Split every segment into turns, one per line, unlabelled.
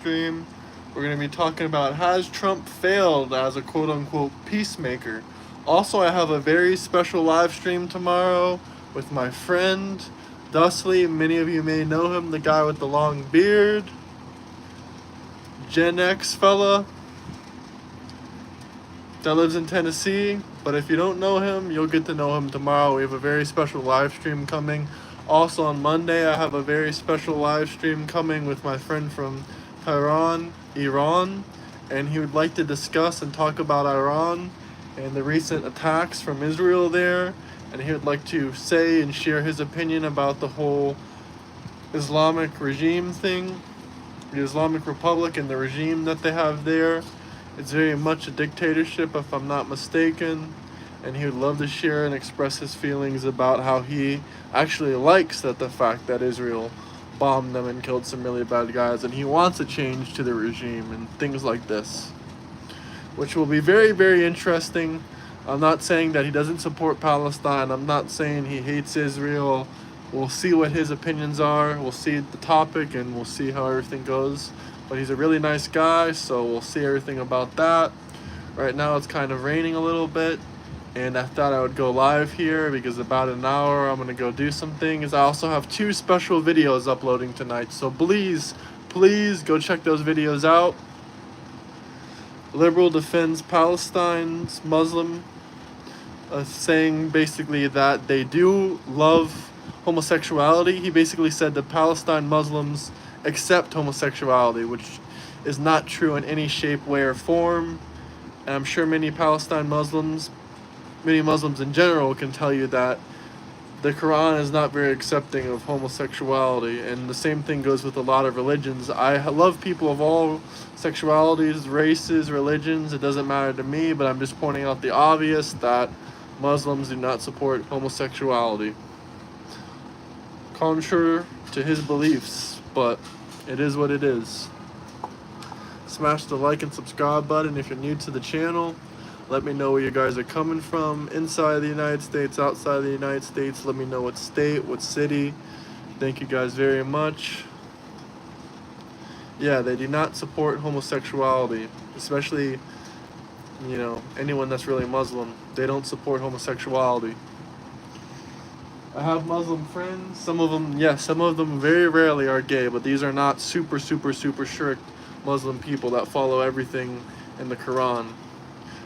stream. We're going to be talking about, has Trump failed as a quote-unquote peacemaker? Also, I have a very special live stream tomorrow with my friend Dustley. Many of you may know him, the guy with the long beard, Gen X fella that lives in Tennessee. But if you don't know him, you'll get to know him tomorrow. We have a very special live stream coming. Also on Monday, I have a very special live stream coming with my friend from Tehran, Iran, and he would like to discuss and talk about Iran and the recent attacks from Israel there, and he would like to say and share his opinion about the whole Islamic regime thing, the Islamic Republic and the regime that they have there. It's very much a dictatorship, if I'm not mistaken, and he would love to share and express his feelings about how he actually likes the fact that Israel bombed them and killed some really bad guys, and he wants a change to the regime and things like this, which will be very, very interesting. I'm not saying that he doesn't support Palestine. I'm not saying he hates Israel. We'll see what his opinions are. We'll see the topic and we'll see how everything goes. But he's a really nice guy, so we'll see everything about that. Right now it's kind of raining a little bit, and I thought I would go live here because about an hour I'm going to go do some things. I also have 2 special videos uploading tonight, so please go check those videos out. Liberal defends Palestine's Muslim, saying basically that they do love homosexuality. He basically said that Palestine Muslims accept homosexuality, which is not true in any shape, way, or form. And I'm sure many Muslims in general can tell you that the Quran is not very accepting of homosexuality, and the same thing goes with a lot of religions. I love people of all sexualities, races, religions. It doesn't matter to me, but I'm just pointing out the obvious, that Muslims do not support homosexuality, contrary to his beliefs, but it is what it is. Smash the like and subscribe button if you're new to the channel. Let me know where you guys are coming from, inside the United States, outside the United States. Let me know what state, what city. Thank you guys very much. Yeah, they do not support homosexuality, especially, anyone that's really Muslim. They don't support homosexuality. I have Muslim friends. Some of them very rarely are gay, but these are not super strict Muslim people that follow everything in the Quran.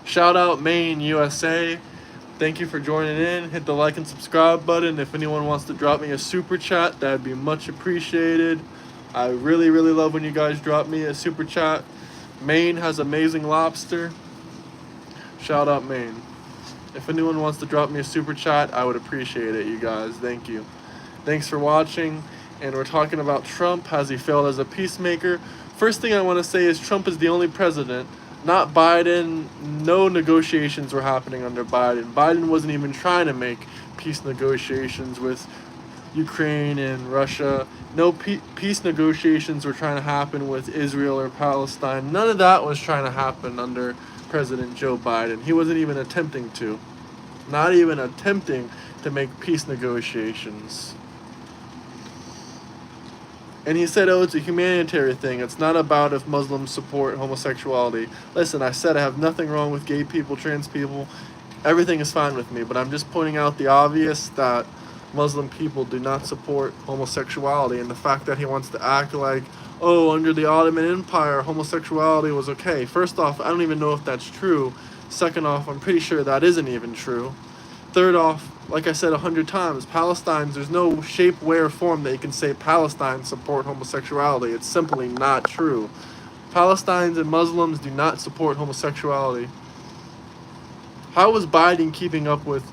Shout out Maine, USA. Thank you for joining in. Hit the like and subscribe button. If anyone wants to drop me a super chat, that'd be much appreciated. I really love when you guys drop me a super chat. Maine has amazing lobster. Shout out Maine. If anyone wants to drop me a super chat, I would appreciate it, you guys. Thank you. Thanks for watching. And we're talking about Trump. Has he failed as a peacemaker? First thing I want to say is Trump is the only president, not Biden. No negotiations were happening under Biden. Biden wasn't even trying to make peace negotiations with Ukraine and Russia. No peace negotiations were trying to happen with Israel or Palestine. None of that was trying to happen under President Joe Biden. He wasn't even attempting to. Not even attempting to make peace negotiations. And he said, oh, it's a humanitarian thing. It's not about if Muslims support homosexuality. Listen, I said I have nothing wrong with gay people, trans people. Everything is fine with me. But I'm just pointing out the obvious, that Muslim people do not support homosexuality. And the fact that he wants to act like, oh, under the Ottoman Empire, homosexuality was okay. First off, I don't even know if that's true. Second off, I'm pretty sure that isn't even true. Third off, like I said 100 times, there's no shape, way, or form that you can say Palestine support homosexuality. It's simply not true. Palestinians and Muslims do not support homosexuality. How was Biden keeping up with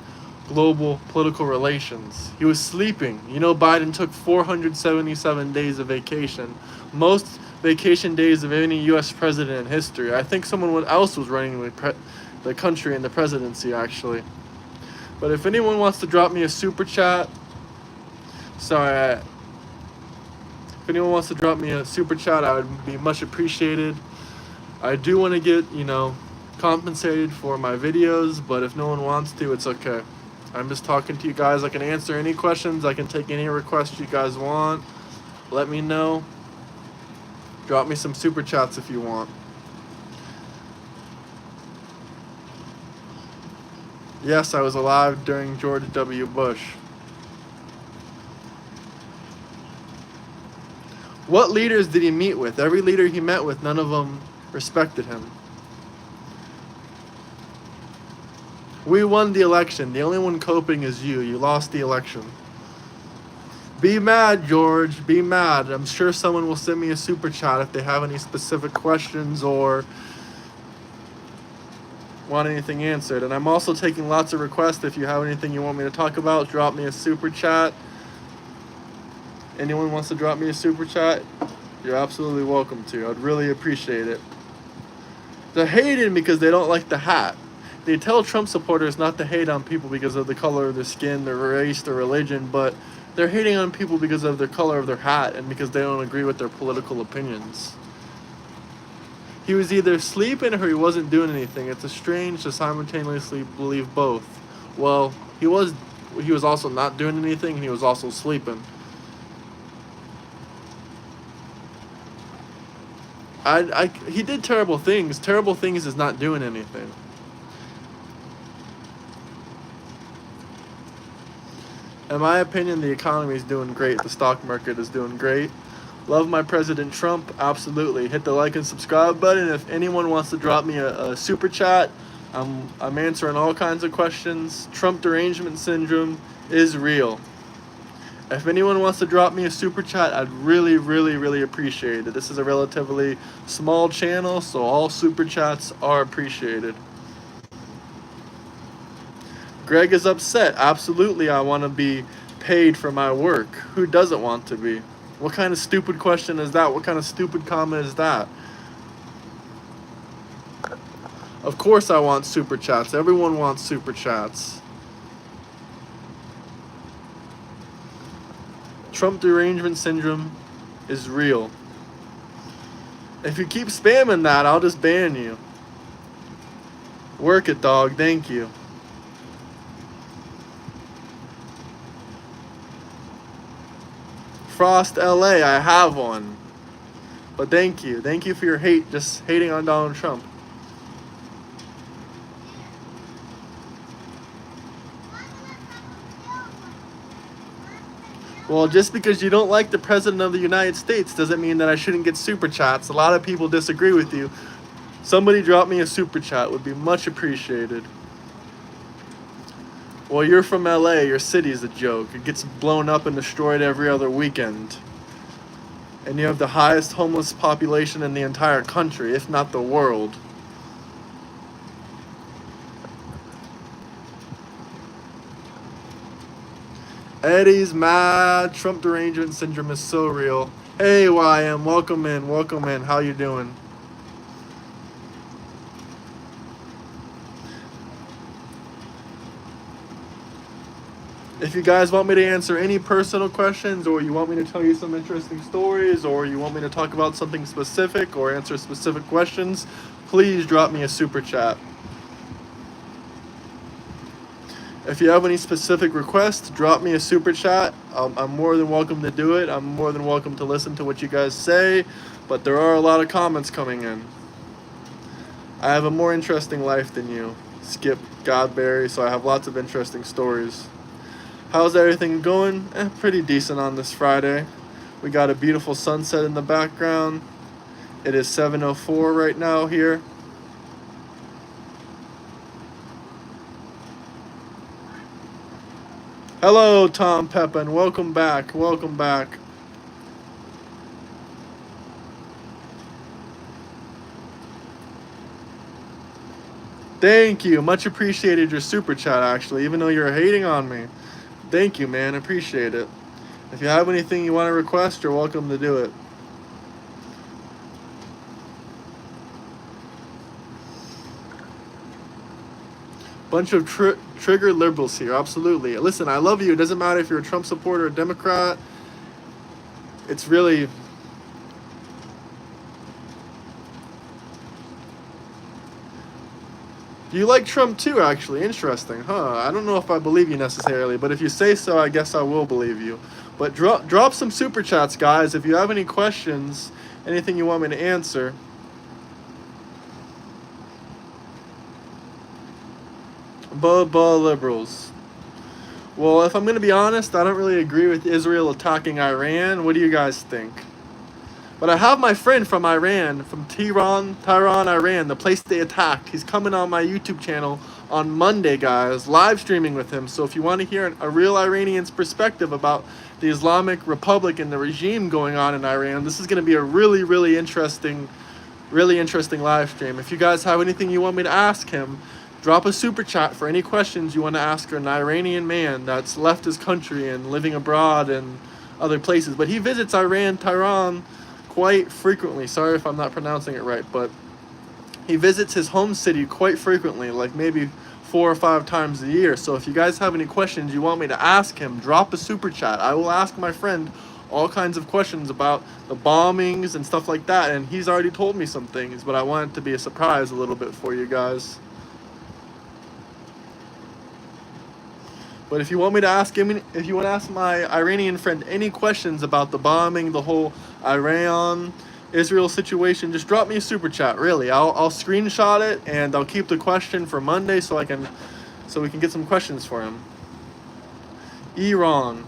global political relations? He was sleeping. Biden took 477 days of vacation. Most vacation days of any U.S. president in history. I think someone else was running the country in the presidency, actually. But if anyone wants to drop me a super chat, if anyone wants to drop me a super chat, I would be much appreciated. I do want to get, compensated for my videos, but if no one wants to, it's okay. I'm just talking to you guys. I can answer any questions. I can take any requests you guys want. Let me know. Drop me some super chats if you want. Yes, I was alive during George W. Bush. What leaders did he meet with? Every leader he met with, none of them respected him. We won the election. The only one coping is you. You lost the election. Be mad, George. Be mad. I'm sure someone will send me a super chat if they have any specific questions or want anything answered. And I'm also taking lots of requests. If you have anything you want me to talk about, drop me a super chat. Anyone wants to drop me a super chat, you're absolutely welcome to. I'd really appreciate it. They're hating because they don't like the hat. They tell Trump supporters not to hate on people because of the color of their skin, their race, their religion, but they're hating on people because of the color of their hat and because they don't agree with their political opinions. He was either sleeping or he wasn't doing anything. It's strange to simultaneously believe both. Well, he was also not doing anything, and he was also sleeping. He did terrible things. Terrible things is not doing anything. In my opinion, the economy is doing great. The stock market is doing great. Love my President Trump, absolutely. Hit the like and subscribe button. If anyone wants to drop me a super chat, I'm answering all kinds of questions. Trump derangement syndrome is real. If anyone wants to drop me a super chat, I'd really, really, really appreciate it. This is a relatively small channel, so all super chats are appreciated. Greg is upset. Absolutely, I want to be paid for my work. Who doesn't want to be? What kind of stupid question is that? What kind of stupid comment is that? Of course I want super chats. Everyone wants super chats. Trump derangement syndrome is real. If you keep spamming that, I'll just ban you. Work it, dog. Thank you. Frost LA, I have one. But thank you. Thank you for your hate, just hating on Donald Trump. Well, just because you don't like the President of the United States doesn't mean that I shouldn't get super chats. A lot of people disagree with you. Somebody drop me a super chat. Would be much appreciated. Well, you're from LA. Your city's a joke. It gets blown up and destroyed every other weekend. And you have the highest homeless population in the entire country, if not the world. Eddie's mad. Trump derangement syndrome is so real. Hey, YM. Welcome in. Welcome in. How you doing? If you guys want me to answer any personal questions, or you want me to tell you some interesting stories, or you want me to talk about something specific or answer specific questions, please drop me a super chat. If you have any specific requests, drop me a super chat. I'm more than welcome to do it. I'm more than welcome to listen to what you guys say, but there are a lot of comments coming in. I have a more interesting life than you, Skip Godberry, so I have lots of interesting stories. How's everything going? Pretty decent on this Friday. We got a beautiful sunset in the background. It is 7:04 right now here. Hello, Tom Pepin. Welcome back. Welcome back. Thank you. Much appreciated your super chat, actually, even though you're hating on me. Thank you, man. Appreciate it. If you have anything you want to request, you're welcome to do it. Bunch of trigger liberals here. Absolutely. Listen, I love you. It doesn't matter if you're a Trump supporter or a Democrat. It's really... You like Trump too, actually. Interesting, huh? I don't know if I believe you necessarily, but if you say so, I guess I will believe you. But drop some super chats, guys. If you have any questions, anything you want me to answer. Liberals. Well, if I'm going to be honest, I don't really agree with Israel attacking Iran. What do you guys think? But I have my friend from Iran, from Tehran, Iran, the place they attacked. He's coming on my YouTube channel on Monday, guys, live streaming with him. So if you want to hear a real Iranian's perspective about the Islamic Republic and the regime going on in Iran, this is going to be a really interesting live stream. If you guys have anything you want me to ask him, drop a super chat for any questions you want to ask an Iranian man that's left his country and living abroad and other places. But he visits Iran, Tehran, quite frequently. Sorry if I'm not pronouncing it right, but he visits his home city quite frequently, like maybe 4 or 5 times a year. So if you guys have any questions you want me to ask him, drop a super chat. I will ask my friend all kinds of questions about the bombings and stuff like that, and he's already told me some things, but I want it to be a surprise a little bit for you guys. But if you want me to ask him, if you want to ask my Iranian friend any questions about the bombing, the whole Iran-Israel situation, just drop me a super chat. Really, I'll screenshot it and I'll keep the question for Monday so we can get some questions for him. Iran.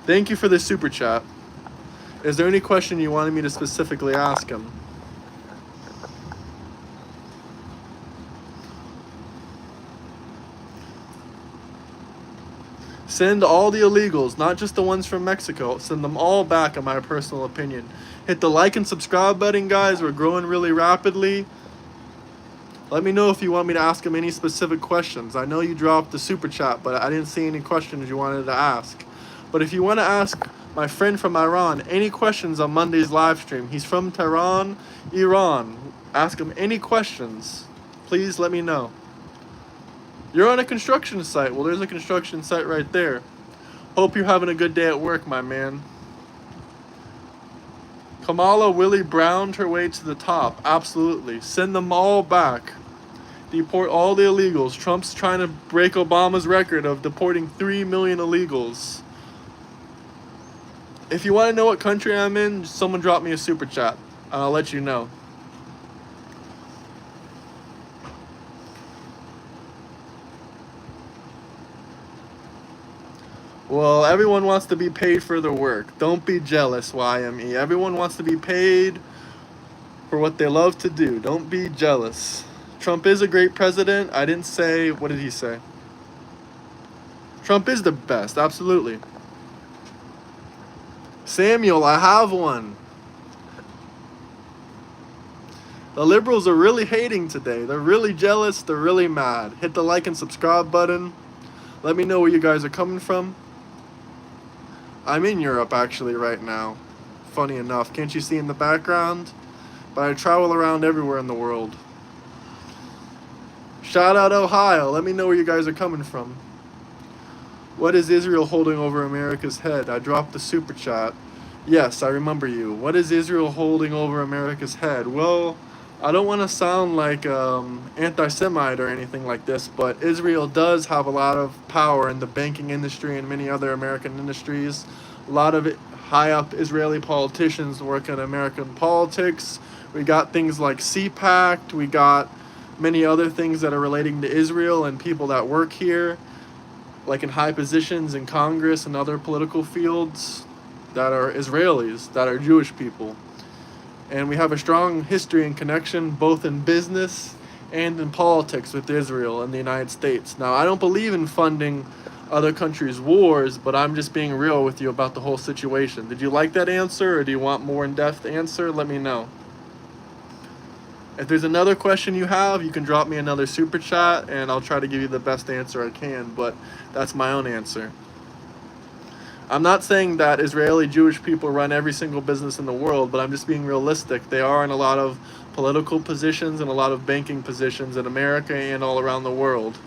Thank you for the super chat. Is there any question you wanted me to specifically ask him? Send all the illegals, not just the ones from Mexico. Send them all back, in my personal opinion. Hit the like and subscribe button, guys. We're growing really rapidly. Let me know if you want me to ask him any specific questions. I know you dropped the super chat, but I didn't see any questions you wanted to ask. But if you want to ask my friend from Iran any questions on Monday's live stream, he's from Tehran, Iran. Ask him any questions. Please let me know. You're on a construction site. Well, there's a construction site right there. Hope you're having a good day at work, my man. Kamala Willie Browned her way to the top. Absolutely. Send them all back. Deport all the illegals. Trump's trying to break Obama's record of deporting 3 million illegals. If you want to know what country I'm in, someone drop me a super chat. I'll let you know. Well, everyone wants to be paid for their work. Don't be jealous, YME. Everyone wants to be paid for what they love to do. Don't be jealous. Trump is a great president. I didn't say, what did he say? Trump is the best, absolutely. Samuel, I have one. The liberals are really hating today. They're really jealous. They're really mad. Hit the like and subscribe button. Let me know where you guys are coming from. I'm in Europe actually right now. Funny enough. Can't you see in the background? But I travel around everywhere in the world. Shout out Ohio. Let me know where you guys are coming from. What is Israel holding over America's head? I dropped the super chat. Yes, I remember you. What is Israel holding over America's head? Well, I don't want to sound like anti-Semite or anything like this, but Israel does have a lot of power in the banking industry and many other American industries. A lot of high-up Israeli politicians work in American politics. We got things like CPAC. We got many other things that are relating to Israel and people that work here, like in high positions in Congress and other political fields that are Israelis, that are Jewish people. And we have a strong history and connection both in business and in politics with Israel and the United States. Now, I don't believe in funding other countries' wars, but I'm just being real with you about the whole situation. Did you like that answer, or do you want more in-depth answer? Let me know. If there's another question you have, you can drop me another super chat, and I'll try to give you the best answer I can, but that's my own answer. I'm not saying that Israeli Jewish people run every single business in the world, but I'm just being realistic. They are in a lot of political positions and a lot of banking positions in America and all around the world.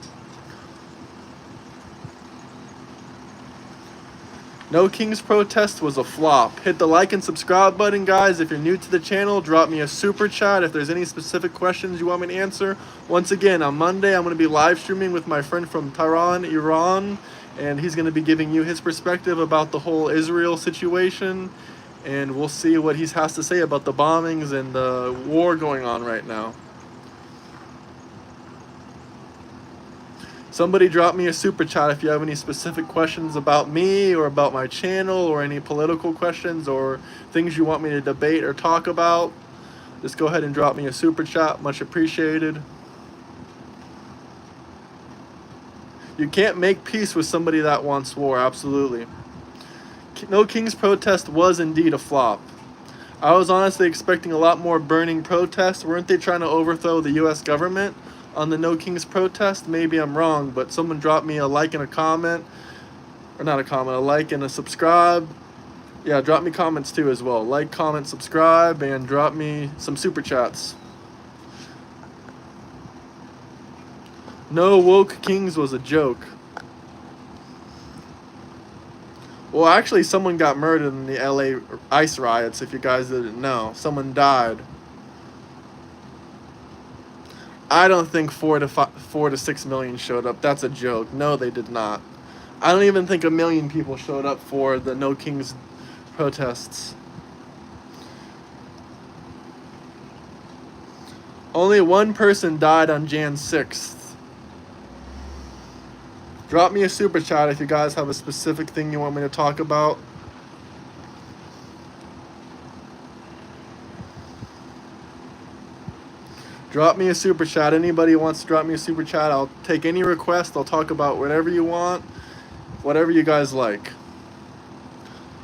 No King's protest was a flop. Hit the like and subscribe button, guys. If you're new to the channel, drop me a super chat if there's any specific questions you want me to answer. Once again, on Monday, I'm going to be live streaming with my friend from Tehran, Iran, and he's going to be giving you his perspective about the whole Israel situation and we'll see what he has to say about the bombings and the war going on right now. Somebody drop me a super chat if you have any specific questions about me or about my channel, or any political questions or things you want me to debate or talk about. Just go ahead and drop me a super chat. Much appreciated. You can't make peace with somebody that wants war. Absolutely. No King's protest was indeed a flop. I was honestly expecting a lot more burning protests. Weren't they trying to overthrow the US government on the No King's protest? Maybe I'm wrong, but someone dropped me a like and a comment. Or not a comment, a like and a subscribe. Yeah, drop me comments too as well. Like, comment, subscribe, and drop me some super chats. No woke kings was a joke. Well, actually, someone got murdered in the LA ICE riots, if you guys didn't know. Someone died. I don't think 4 to 6 million showed up. That's a joke. No, they did not. I don't even think 1 million people showed up for the No Kings protests. Only one person died on Jan 6th. Drop me a super chat if you guys have a specific thing you want me to talk about. Drop me a super chat. Anybody who wants to drop me a super chat, I'll take any request. I'll talk about whatever you want, whatever you guys like.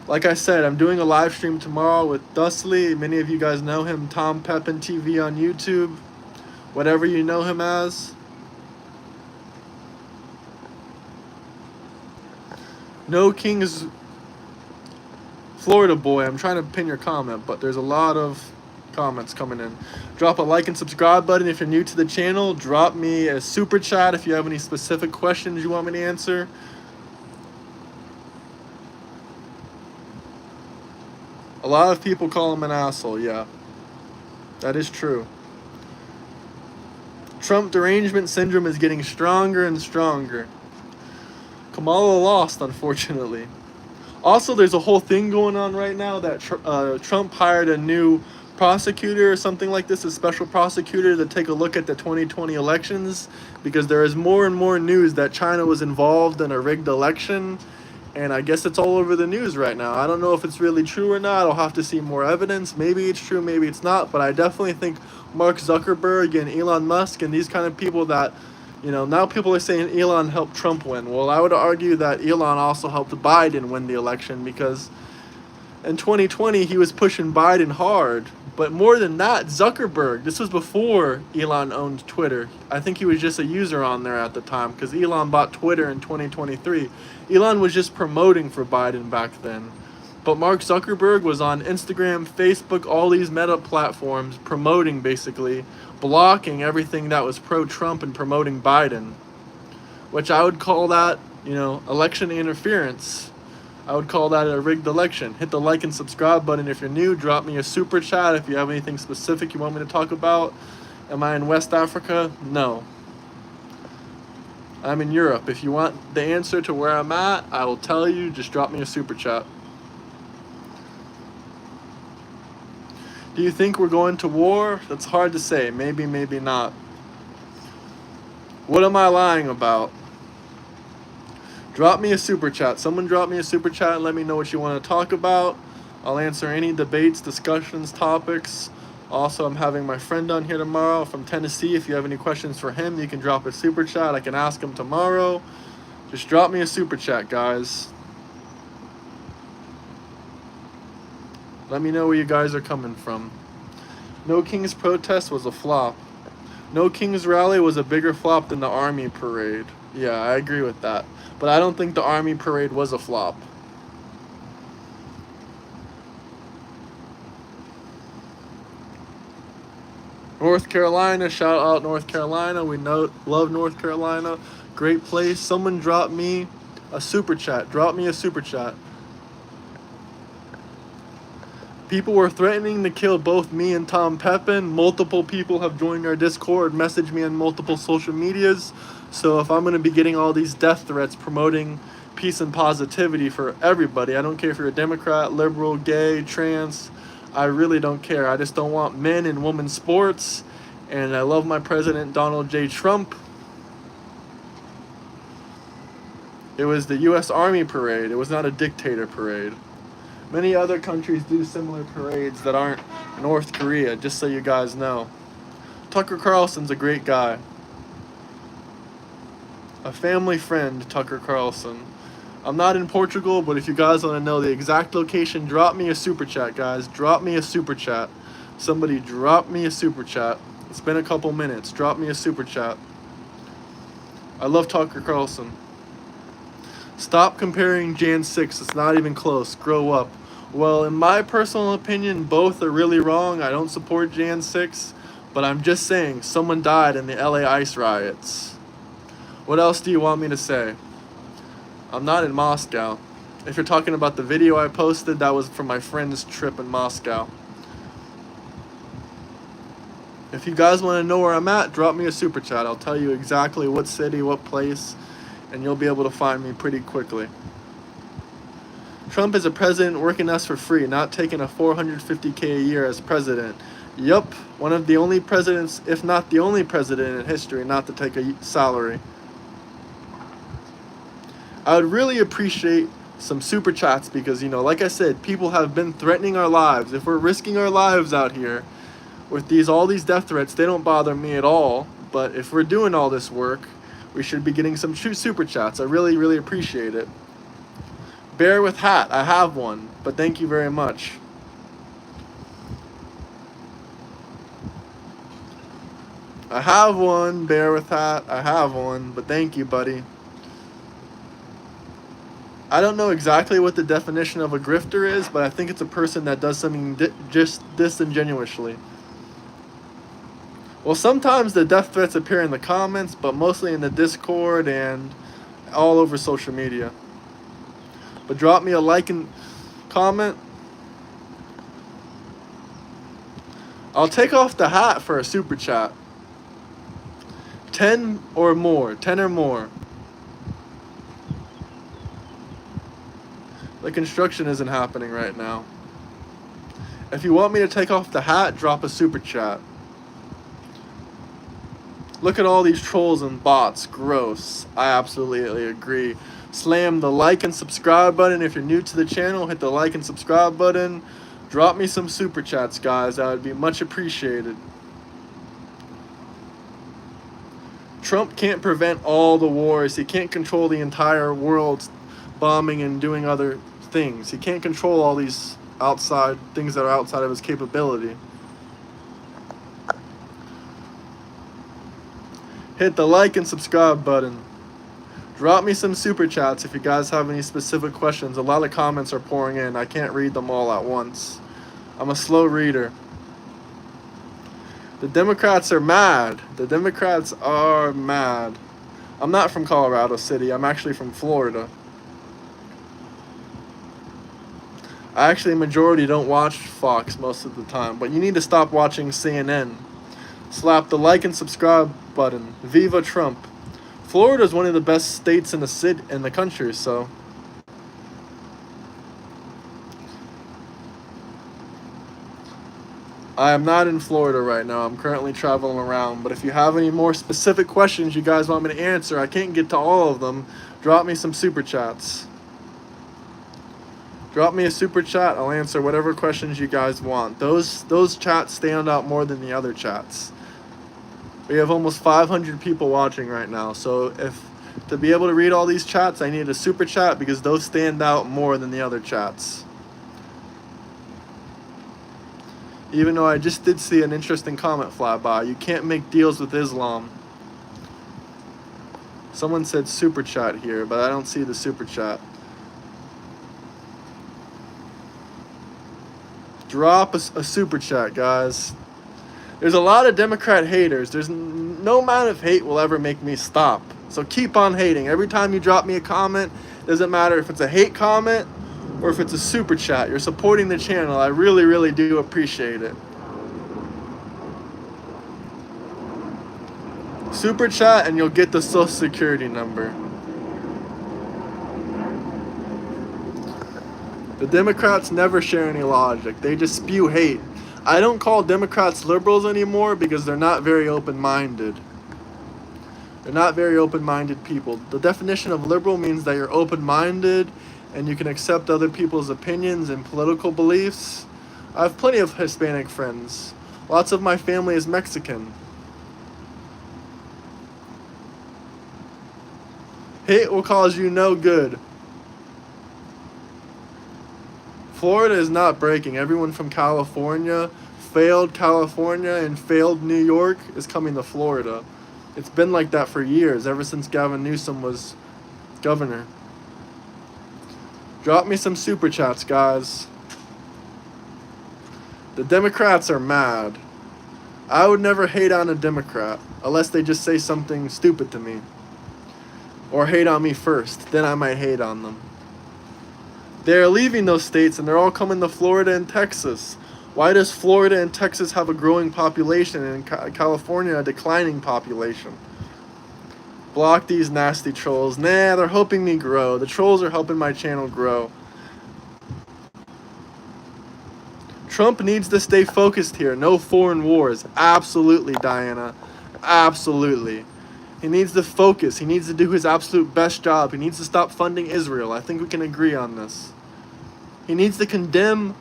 Like I said, I'm doing a live stream tomorrow with Dustley. Many of you guys know him, Tom Pepin TV on YouTube, whatever you know him as. No King's Florida boy. I'm trying to pin your comment, but there's a lot of comments coming in. Drop a like and subscribe button if you're new to the channel. Drop me a super chat if you have any specific questions you want me to answer. A lot of people call him an asshole. Yeah, that is true. Trump derangement syndrome is getting stronger and stronger. Kamala lost, unfortunately. Also, there's a whole thing going on right now that Trump hired a new prosecutor or something like this, a special prosecutor, to take a look at the 2020 elections, because there is more and more news that China was involved in a rigged election, and I guess it's all over the news right now. I don't know if it's really true or not. I'll have to see more evidence. Maybe it's true, maybe it's not, but I definitely think Mark Zuckerberg and Elon Musk and these kind of people that, you know, now people are saying Elon helped Trump win. Well, I would argue that Elon also helped Biden win the election, because in 2020 he was pushing Biden hard. But more than that, Zuckerberg, this was before Elon owned Twitter. I think he was just a user on there at the time, because Elon bought Twitter in 2023. Elon was just promoting for Biden back then. But Mark Zuckerberg was on Instagram, Facebook, all these meta platforms, promoting, basically blocking everything that was pro-Trump and promoting Biden, which I would call that, you know, election interference. I would call that a rigged election. Hit the like and subscribe button if you're new. Drop me a super chat if you have anything specific you want me to talk about. Am I in West Africa? No. I'm in Europe. If you want the answer to where I'm at, I will tell you. Just drop me a super chat. Do you think we're going to war? That's hard to say. Maybe, maybe not. What am I lying about? Drop me a super chat. Someone drop me a super chat and let me know what you want to talk about. I'll answer any debates, discussions, topics. Also, I'm having my friend on here tomorrow from Tennessee. If you have any questions for him, you can drop a super chat. I can ask him tomorrow. Just drop me a super chat, guys. Let me know where you guys are coming from. No King's protest was a flop. No King's rally was a bigger flop than the Army parade. Yeah, I agree with that. But I don't think the Army parade was a flop. North Carolina, shout out North Carolina. We love North Carolina. Great place. Someone drop me a super chat. Drop me a super chat. People were threatening to kill both me and Tom Pepin. Multiple people have joined our Discord, messaged me on multiple social medias. So if I'm going to be getting all these death threats promoting peace and positivity for everybody. I don't care if you're a Democrat, liberal, gay, trans. I really don't care. I just don't want men and women sports. And I love my president, Donald J. Trump. It was the U.S. Army parade. It was not a dictator parade. Many other countries do similar parades that aren't North Korea, just so you guys know. Tucker Carlson's a great guy. A family friend, Tucker Carlson. I'm not in Portugal, but if you guys want to know the exact location, drop me a super chat, guys. Drop me a super chat. Somebody drop me a super chat. It's been a couple minutes. Drop me a super chat. I love Tucker Carlson. Stop comparing Jan 6. It's not even close. Grow up. Well, in my personal opinion, both are really wrong. I don't support Jan 6, but I'm just saying someone died in the LA ICE riots. What else do you want me to say? I'm not in Moscow. If you're talking about the video I posted, that was from my friend's trip in Moscow. If you guys want to know where I'm at, drop me a super chat. I'll tell you exactly what city, what place, and you'll be able to find me pretty quickly. Trump is a president working us for free, not taking a $450K a year as president. Yup, one of the only presidents, if not the only president in history not to take a salary. I would really appreciate some super chats because, like I said, people have been threatening our lives. If we're risking our lives out here with all these death threats, they don't bother me at all. But if we're doing all this work, we should be getting some super chats. I really, really appreciate it. Bear with hat. I have one, but thank you very much. I have one, bear with hat. I have one, but thank you, buddy. I don't know exactly what the definition of a grifter is, but I think it's a person that does something just disingenuously. Well, sometimes the death threats appear in the comments, but mostly in the Discord and all over social media. But drop me a like and comment. I'll take off the hat for a super chat. 10 or more. 10 or more. The construction isn't happening right now. If you want me to take off the hat, drop a super chat. Look at all these trolls and bots. Gross. I absolutely agree. Slam the like and subscribe button. If you're new to the channel, hit the like and subscribe button. Drop me some super chats, guys. That would be much appreciated. Trump can't prevent all the wars. He can't control the entire world bombing and doing other things. He can't control all these outside things that are outside of his capability. Hit the like and subscribe button. Drop me some super chats if you guys have any specific questions. A lot of comments are pouring in. I can't read them all at once. I'm a slow reader. The Democrats are mad. The Democrats are mad. I'm not from Colorado City. I'm actually from Florida. I actually majority don't watch Fox most of the time, but you need to stop watching CNN. Slap the like and subscribe button. Viva Trump. Florida is one of the best states in the country, so I am not in Florida right now. I'm currently traveling around, but if you have any more specific questions you guys want me to answer, I can't get to all of them. Drop me some super chats. Drop me a super chat. I'll answer whatever questions you guys want. Those chats stand out more than the other chats. We have almost 500 people watching right now. So to be able to read all these chats, I need a super chat because those stand out more than the other chats. Even though I just did see an interesting comment fly by. You can't make deals with Islam. Someone said super chat here, but I don't see the super chat. Drop a super chat, guys. There's a lot of Democrat haters. There's no amount of hate will ever make me stop. So keep on hating. Every time you drop me a comment, doesn't matter if it's a hate comment or if it's a super chat. You're supporting the channel. I really, really do appreciate it. Super chat and you'll get the social security number. The Democrats never share any logic. They just spew hate. I don't call Democrats liberals anymore because they're not very open-minded. They're not very open-minded people. The definition of liberal means that you're open-minded and you can accept other people's opinions and political beliefs. I have plenty of Hispanic friends. Lots of my family is Mexican. Hate will cause you no good. Florida is not breaking. Everyone from California, failed California and failed New York is coming to Florida. It's been like that for years, ever since Gavin Newsom was governor. Drop me some super chats, guys. The Democrats are mad. I would never hate on a Democrat unless they just say something stupid to me. Or hate on me first. Then I might hate on them. They're leaving those states and they're all coming to Florida and Texas. Why does Florida and Texas have a growing population and California a declining population? Block these nasty trolls. Nah, they're helping me grow. The trolls are helping my channel grow. Trump needs to stay focused here. No foreign wars. Absolutely, Diana. Absolutely. He needs to focus. He needs to do his absolute best job. He needs to stop funding Israel. I think we can agree on this. He needs to condemn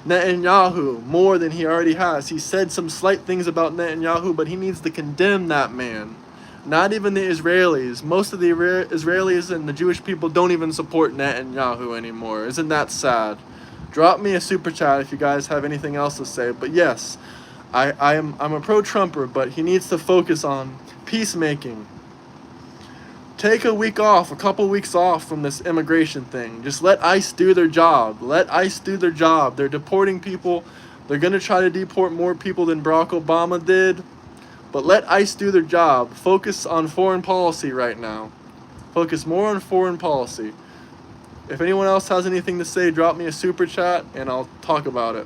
Netanyahu more than he already has. He said some slight things about Netanyahu, but he needs to condemn that man. Not even the Israelis. Most of the Israelis and the Jewish people don't even support Netanyahu anymore. Isn't that sad? Drop me a super chat if you guys have anything else to say. But yes, I'm a pro-Trumper, but he needs to focus on peacemaking. Take a week off, a couple weeks off from this immigration thing. Just let ICE do their job. Let ICE do their job. They're deporting people. They're going to try to deport more people than Barack Obama did. But let ICE do their job. Focus on foreign policy right now. Focus more on foreign policy. If anyone else has anything to say, drop me a super chat and I'll talk about it.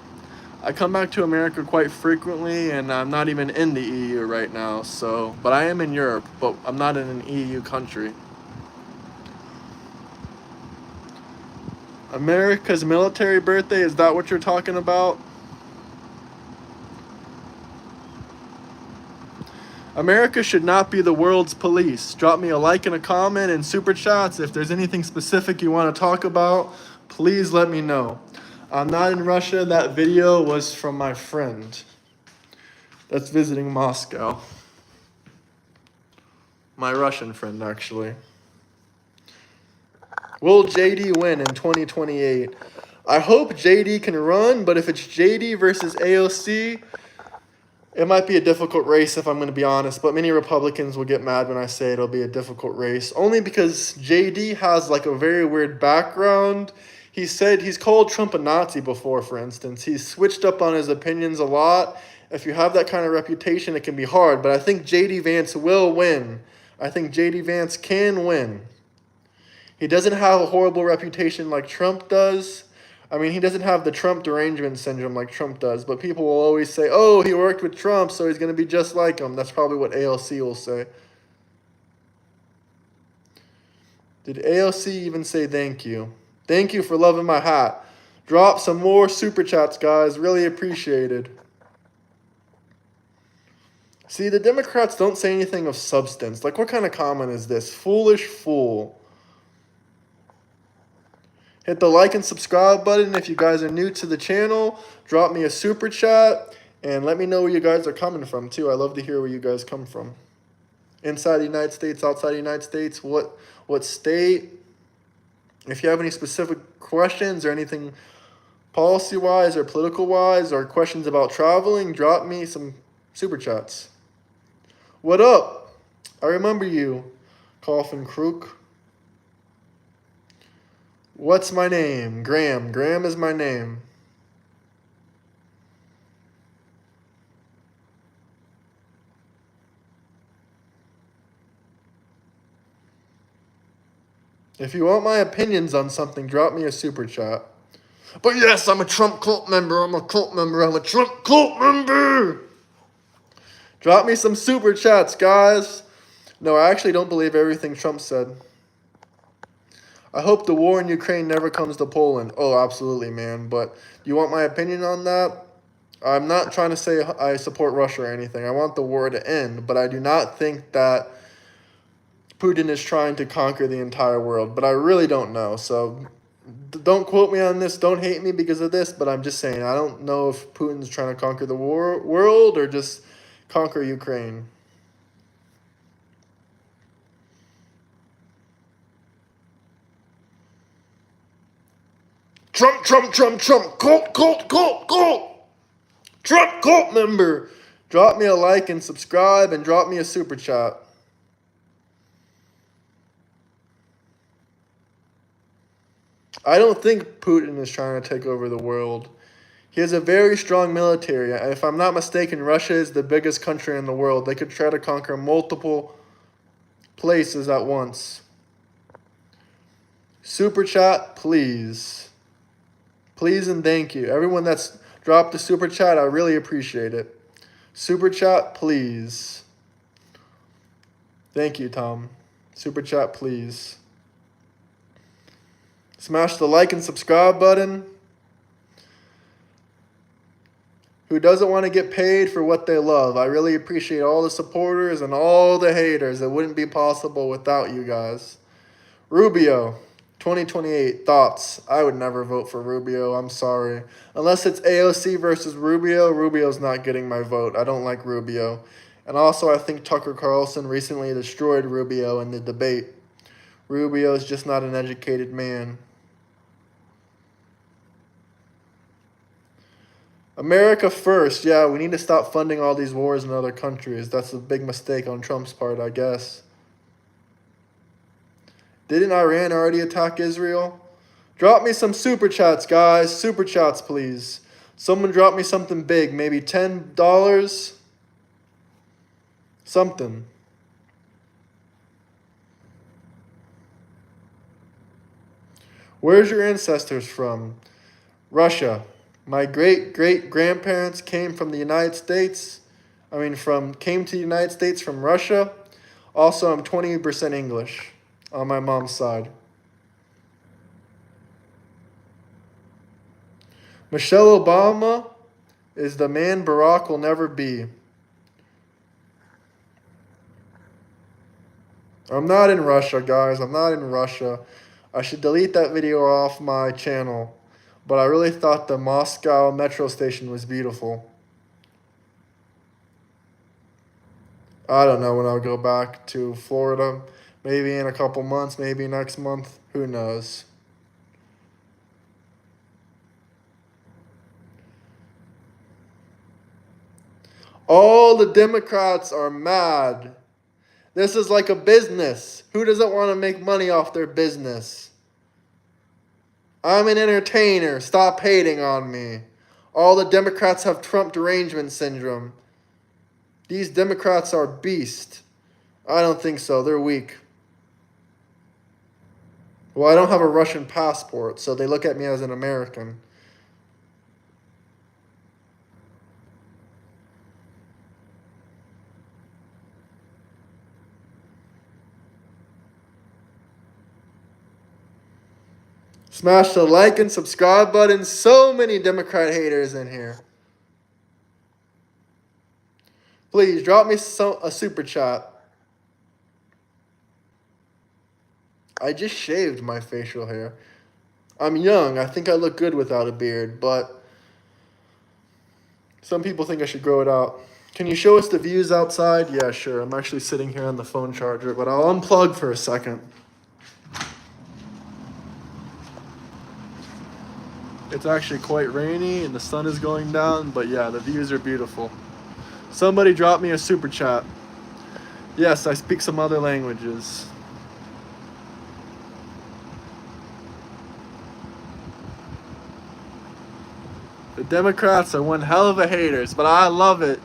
I come back to America quite frequently, and I'm not even in the EU right now, but I am in Europe, but I'm not in an EU country. America's military birthday, is that what you're talking about? America should not be the world's police. Drop me a like and a comment and super chats. If there's anything specific you want to talk about, please let me know. I'm not in Russia. That video was from my friend that's visiting Moscow. My Russian friend, actually. Will JD win in 2028? I hope JD can run, but if it's JD versus AOC, it might be a difficult race if I'm going to be honest, but many Republicans will get mad when I say it'll be a difficult race. Only because JD has like a very weird background. He said he's called Trump a Nazi before, for instance. He's switched up on his opinions a lot. If you have that kind of reputation, it can be hard. But I think J.D. Vance will win. I think J.D. Vance can win. He doesn't have a horrible reputation like Trump does. I mean, he doesn't have the Trump derangement syndrome like Trump does. But people will always say, oh, he worked with Trump, so he's going to be just like him. That's probably what AOC will say. Did AOC even say thank you? Thank you for loving my hat. Drop some more super chats, guys. Really appreciated. See, the Democrats don't say anything of substance. Like, what kind of comment is this? Foolish fool. Hit the like and subscribe button if you guys are new to the channel. Drop me a super chat. And let me know where you guys are coming from, too. I love to hear where you guys come from. Inside the United States, outside the United States, what state? If you have any specific questions or anything policy-wise or political-wise or questions about traveling, drop me some super chats. What up? I remember you, Coffin Crook. What's my name? Graham. Graham is my name. If you want my opinions on something, drop me a super chat. But yes, I'm a Trump cult member. I'm a Trump cult member. Drop me some super chats, guys. No, I actually don't believe everything Trump said. I hope the war in Ukraine never comes to Poland. Oh, absolutely, man. But do you want my opinion on that? I'm not trying to say I support Russia or anything. I want the war to end, but I do not think that Putin is trying to conquer the entire world. But I really don't know. So don't quote me on this. Don't hate me because of this. But I'm just saying, I don't know if Putin's trying to conquer the world or just conquer Ukraine. Trump, cult. Trump cult member. Drop me a like and subscribe and drop me a super chat. I don't think Putin is trying to take over the world. He has a very strong military. If I'm not mistaken, Russia is the biggest country in the world. They could try to conquer multiple places at once. Super chat, please. Please and thank you. Everyone that's dropped a super chat, I really appreciate it. Super chat, please. Thank you, Tom. Super chat, please. Smash the like and subscribe button. Who doesn't want to get paid for what they love? I really appreciate all the supporters and all the haters. It wouldn't be possible without you guys. Rubio, 2028, thoughts? I would never vote for Rubio. I'm sorry. Unless it's AOC versus Rubio, Rubio's not getting my vote. I don't like Rubio. And also, I think Tucker Carlson recently destroyed Rubio in the debate. Rubio is just not an educated man. America first. Yeah, we need to stop funding all these wars in other countries. That's a big mistake on Trump's part, I guess. Didn't Iran already attack Israel? Drop me some super chats, guys. Super chats, please. Someone drop me something big. Maybe $10? Something. Where's your ancestors from? Russia. My great-great-grandparents came from the United States. Came to the United States from Russia. Also, I'm 20% English on my mom's side. Michelle Obama is the man Barack will never be. I'm not in Russia, guys. I'm not in Russia. I should delete that video off my channel. But I really thought the Moscow metro station was beautiful. I don't know when I'll go back to Florida. Maybe in a couple months, maybe next month. Who knows? All the Democrats are mad. This is like a business. Who doesn't want to make money off their business? I'm an entertainer. Stop hating on me. All the Democrats have Trump derangement syndrome. These Democrats are beasts. I don't think so. They're weak. Well, I don't have a Russian passport, so they look at me as an American. Smash the like and subscribe button. So many Democrat haters in here. Please drop me a super chat. I just shaved my facial hair. I'm young. I think I look good without a beard, but some people think I should grow it out. Can you show us the views outside? Yeah, sure. I'm actually sitting here on the phone charger, but I'll unplug for a second. It's actually quite rainy and the sun is going down, but yeah, the views are beautiful. Somebody drop me a super chat. Yes, I speak some other languages. The Democrats are one hell of a haters, but I love it.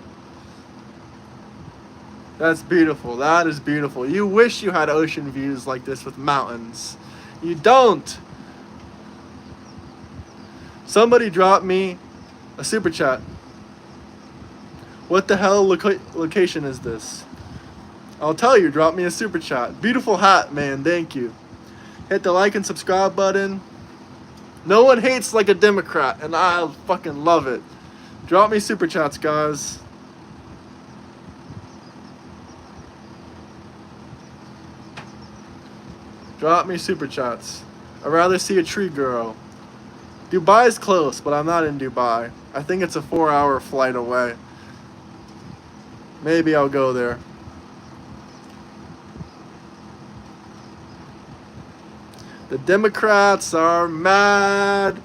That's beautiful. That is beautiful. You wish you had ocean views like this with mountains. You don't. Somebody drop me a super chat. What the hell location is this? I'll tell you, drop me a super chat. Beautiful hat, man. Thank you. Hit the like and subscribe button. No one hates like a Democrat, and I fucking love it. Drop me super chats, guys. Drop me super chats. I'd rather see a tree grow. Dubai's close, but I'm not in Dubai. I think it's a 4-hour flight away. Maybe I'll go there. The Democrats are mad.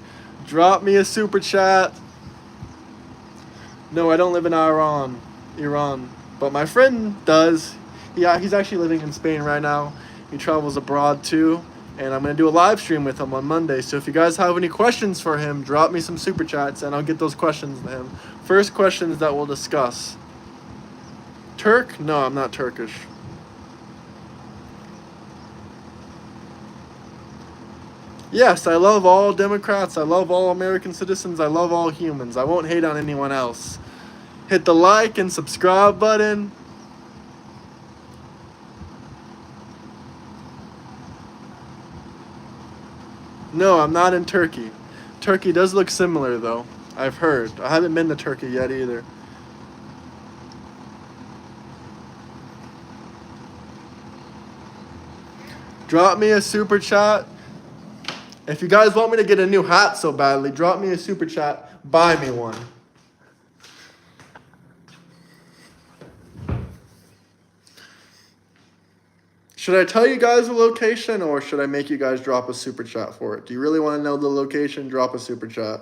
Drop me a super chat. No, I don't live in Iran. But my friend does. Yeah, he's actually living in Spain right now. He travels abroad too. And I'm going to do a live stream with him on Monday. So if you guys have any questions for him, drop me some super chats and I'll get those questions to him. First questions that we'll discuss. Turk? No, I'm not Turkish. Yes, I love all Democrats. I love all American citizens. I love all humans. I won't hate on anyone else. Hit the like and subscribe button. No, I'm not in Turkey. Turkey does look similar, though. I've heard. I haven't been to Turkey yet either. Drop me a super chat. If you guys want me to get a new hat so badly, drop me a super chat. Buy me one. Should I tell you guys the location or should I make you guys drop a super chat for it? Do you really want to know the location? Drop a super chat.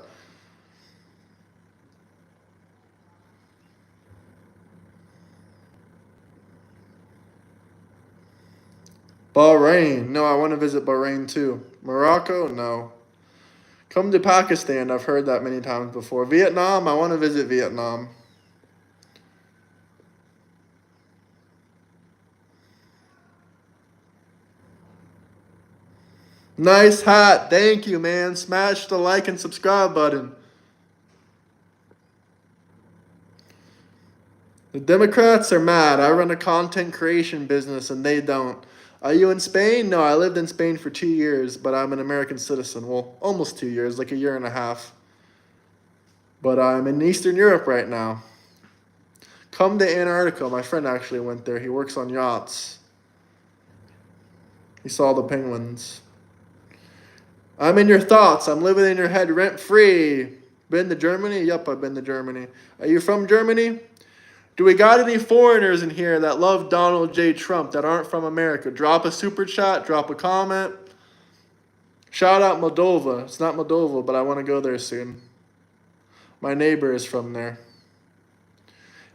Bahrain. No, I want to visit Bahrain too. Morocco? No. Come to Pakistan. I've heard that many times before. Vietnam? I want to visit Vietnam. Nice hat. Thank you, man. Smash the like and subscribe button. The Democrats are mad. I run a content creation business and they don't. Are you in Spain? No, I lived in Spain for 2 years, but I'm an American citizen. Well, almost 2 years, like a year and a half. But I'm in Eastern Europe right now. Come to Antarctica. My friend actually went there. He works on yachts. He saw the penguins. I'm in your thoughts. I'm living in your head rent-free. Been to Germany? Yup, I've been to Germany. Are you from Germany? Do we got any foreigners in here that love Donald J. Trump that aren't from America? Drop a super chat. Drop a comment. Shout out Moldova. It's not Moldova, but I want to go there soon. My neighbor is from there.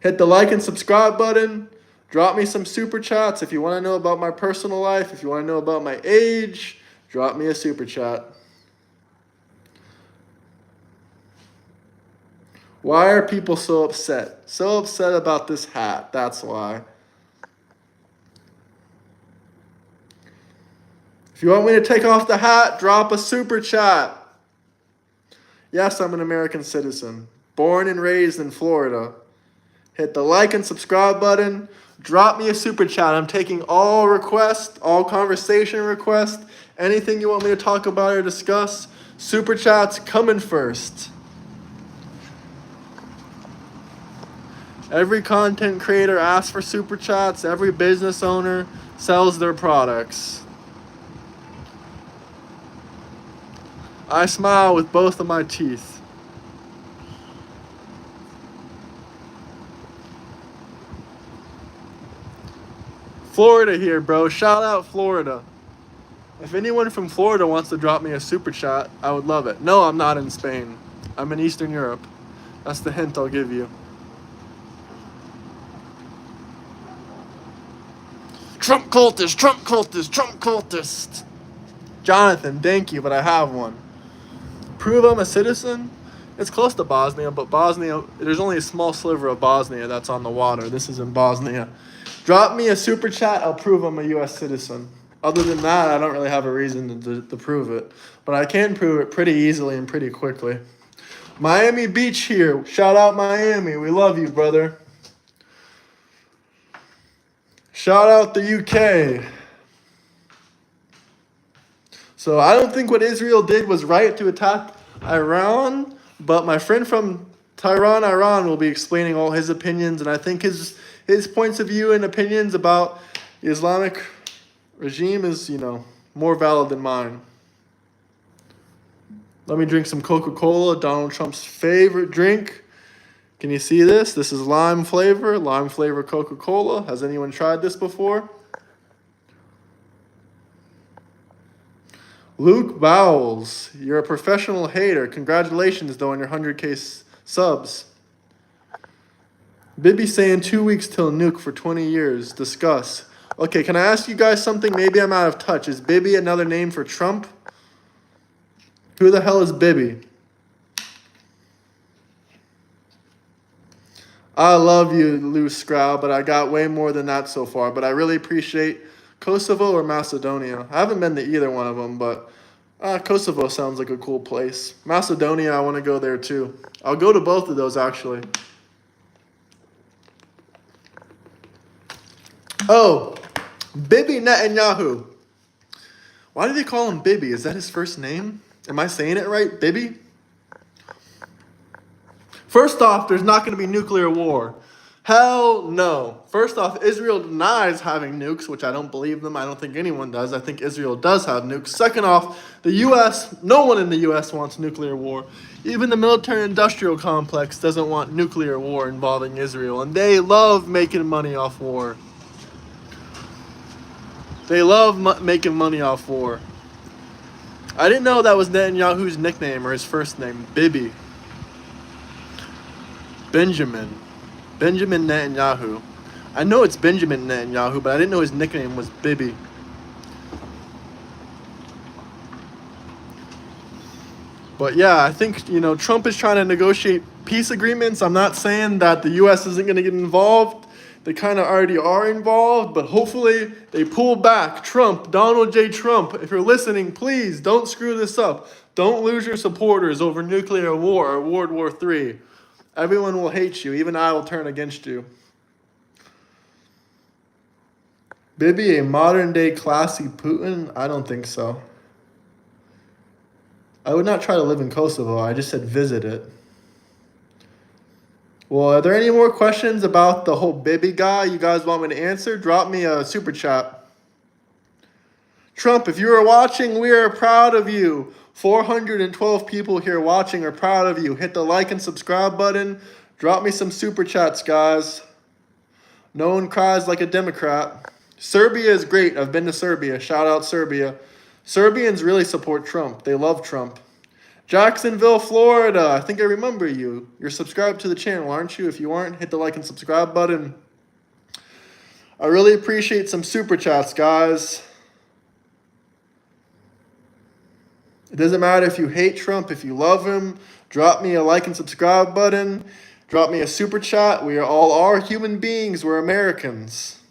Hit the like and subscribe button. Drop me some super chats if you want to know about my personal life. If you want to know about my age, drop me a super chat. Why are people so upset? So upset about this hat. That's why. If you want me to take off the hat, drop a super chat. Yes, I'm an American citizen. Born and raised in Florida. Hit the like and subscribe button. Drop me a super chat. I'm taking all requests, all conversation requests, anything you want me to talk about or discuss. Super chats coming first. Every content creator asks for super chats. Every business owner sells their products. I smile with both of my teeth. Florida here, bro. Shout out Florida. If anyone from Florida wants to drop me a super chat, I would love it. No, I'm not in Spain. I'm in Eastern Europe. That's the hint I'll give you. Trump cultist, Trump cultist, Trump cultist. Jonathan, thank you, but I have one. Prove I'm a citizen? It's close to Bosnia, but Bosnia, there's only a small sliver of Bosnia that's on the water. This is in Bosnia. Drop me a super chat, I'll prove I'm a U.S. citizen. Other than that, I don't really have a reason to prove it. But I can prove it pretty easily and pretty quickly. Miami Beach here. Shout out Miami. We love you, brother. Shout out the UK. So I don't think what Israel did was right to attack Iran, but my friend from Tehran, Iran, will be explaining all his opinions, and I think his points of view and opinions about the Islamic regime is, more valid than mine. Let me drink some Coca-Cola, Donald Trump's favorite drink. Can you see this? This is lime flavor Coca-Cola. Has anyone tried this before? Luke Bowles, you're a professional hater. Congratulations, though, on your 100K subs. Bibi saying 2 weeks till nuke for 20 years. Discuss. Okay, can I ask you guys something? Maybe I'm out of touch. Is Bibi another name for Trump? Who the hell is Bibi? I love you, Lou Scrow, but I got way more than that so far. But I really appreciate Kosovo or Macedonia. I haven't been to either one of them, but Kosovo sounds like a cool place. Macedonia, I want to go there too. I'll go to both of those, actually. Oh, Bibi Netanyahu. Why do they call him Bibi? Is that his first name? Am I saying it right? Bibi? First off, there's not going to be nuclear war. Hell no. First off, Israel denies having nukes, which I don't believe them. I don't think anyone does. I think Israel does have nukes. Second off, the U.S., no one in the U.S. wants nuclear war. Even the military-industrial complex doesn't want nuclear war involving Israel, and they love making money off war. They love making money off war. I didn't know that was Netanyahu's nickname or his first name, Bibi. Benjamin Netanyahu. I know it's Benjamin Netanyahu, but I didn't know his nickname was Bibi. But yeah, I think, Trump is trying to negotiate peace agreements. I'm not saying that the U.S. isn't going to get involved. They kind of already are involved, but hopefully they pull back. Trump, Donald J. Trump, if you're listening, please don't screw this up. Don't lose your supporters over nuclear war or World War III. Everyone will hate you. Even I will turn against you. Bibi, a modern-day classy Putin? I don't think so. I would not try to live in Kosovo. I just said visit it. Well, are there any more questions about the whole Bibi guy you guys want me to answer? Drop me a super chat. Trump, if you are watching, we are proud of you. 412 people here watching are proud of you. Hit the like and subscribe button. Drop me some super chats, guys. No one cries like a Democrat. Serbia is great. I've been to Serbia. Shout out Serbia. Serbians really support Trump. They love Trump. Jacksonville, Florida. I think I remember you. You're subscribed to the channel, aren't you? If you aren't, hit the like and subscribe button. I really appreciate some super chats, guys. It doesn't matter if you hate Trump, if you love him. Drop me a like and subscribe button. Drop me a super chat. We all are human beings. We're Americans.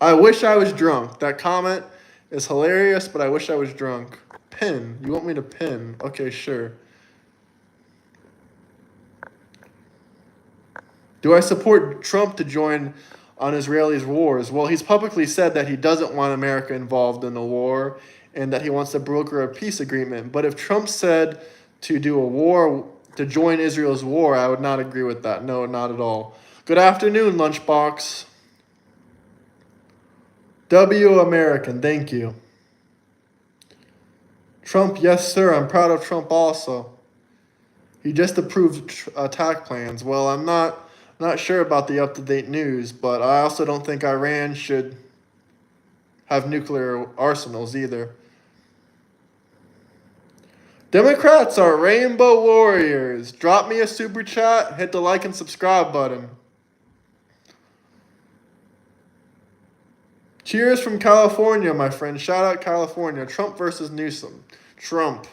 I wish I was drunk. That comment is hilarious, but I wish I was drunk. Pin. You want me to pin? Okay, sure. Do I support Trump to join on Israelis' wars? Well, he's publicly said that he doesn't want America involved in the war and that he wants to broker a peace agreement. But if Trump said to do a war, to join Israel's war, I would not agree with that. No, not at all. Good afternoon, Lunchbox. W American, thank you. Trump, yes, sir. I'm proud of Trump also. He just approved attack plans. Well, I'm not sure about the up-to-date news, but I also don't think Iran should have nuclear arsenals either. Democrats are rainbow warriors. Drop me a super chat, hit the like and subscribe button. Cheers from California, my friend. Shout out California. Trump versus Newsom. Trump.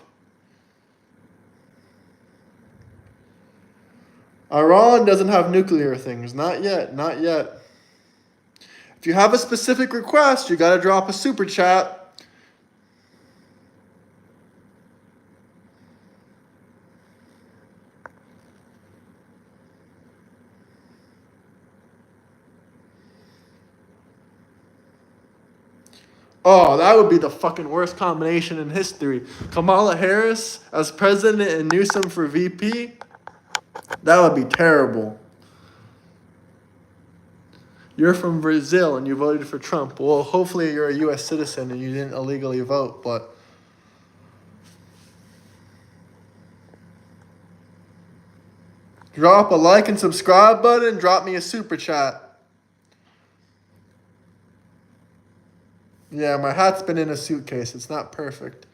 Iran doesn't have nuclear things. Not yet. Not yet. If you have a specific request, you got to drop a super chat. Oh, that would be the fucking worst combination in history. Kamala Harris as president and Newsom for VP? That would be terrible. You're from Brazil and you voted for Trump. Well, hopefully you're a U.S. citizen and you didn't illegally vote, but... Drop a like and subscribe button. Drop me a super chat. Yeah, my hat's been in a suitcase. It's not perfect.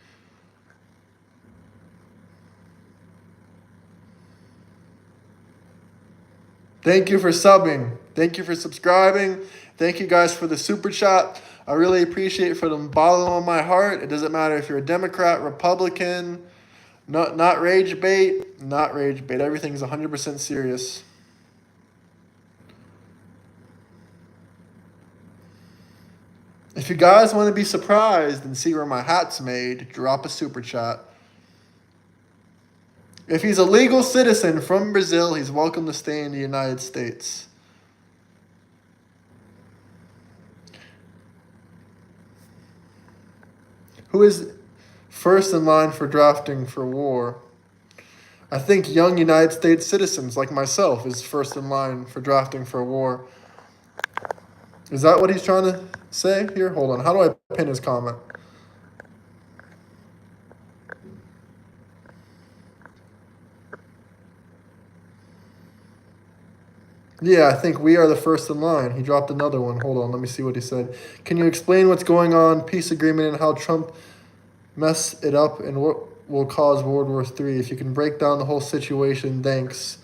Thank you for subbing. Thank you for subscribing. Thank you guys for the super chat. I really appreciate it from the bottom of my heart. It doesn't matter if you're a Democrat, Republican, not rage bait, not rage bait. Everything's 100% serious. If you guys want to be surprised and see where my hat's made, drop a super chat. If he's a legal citizen from Brazil, he's welcome to stay in the United States. Who is first in line for drafting for war? I think young United States citizens like myself is first in line for drafting for war. Is that what he's trying to say here? Hold on. How do I pin his comment? Yeah, I think we are the first in line. He dropped another one. Hold on, let me see what he said. Can you explain what's going on, peace agreement, and how Trump messed it up and what will cause World War III? If you can break down the whole situation, thanks.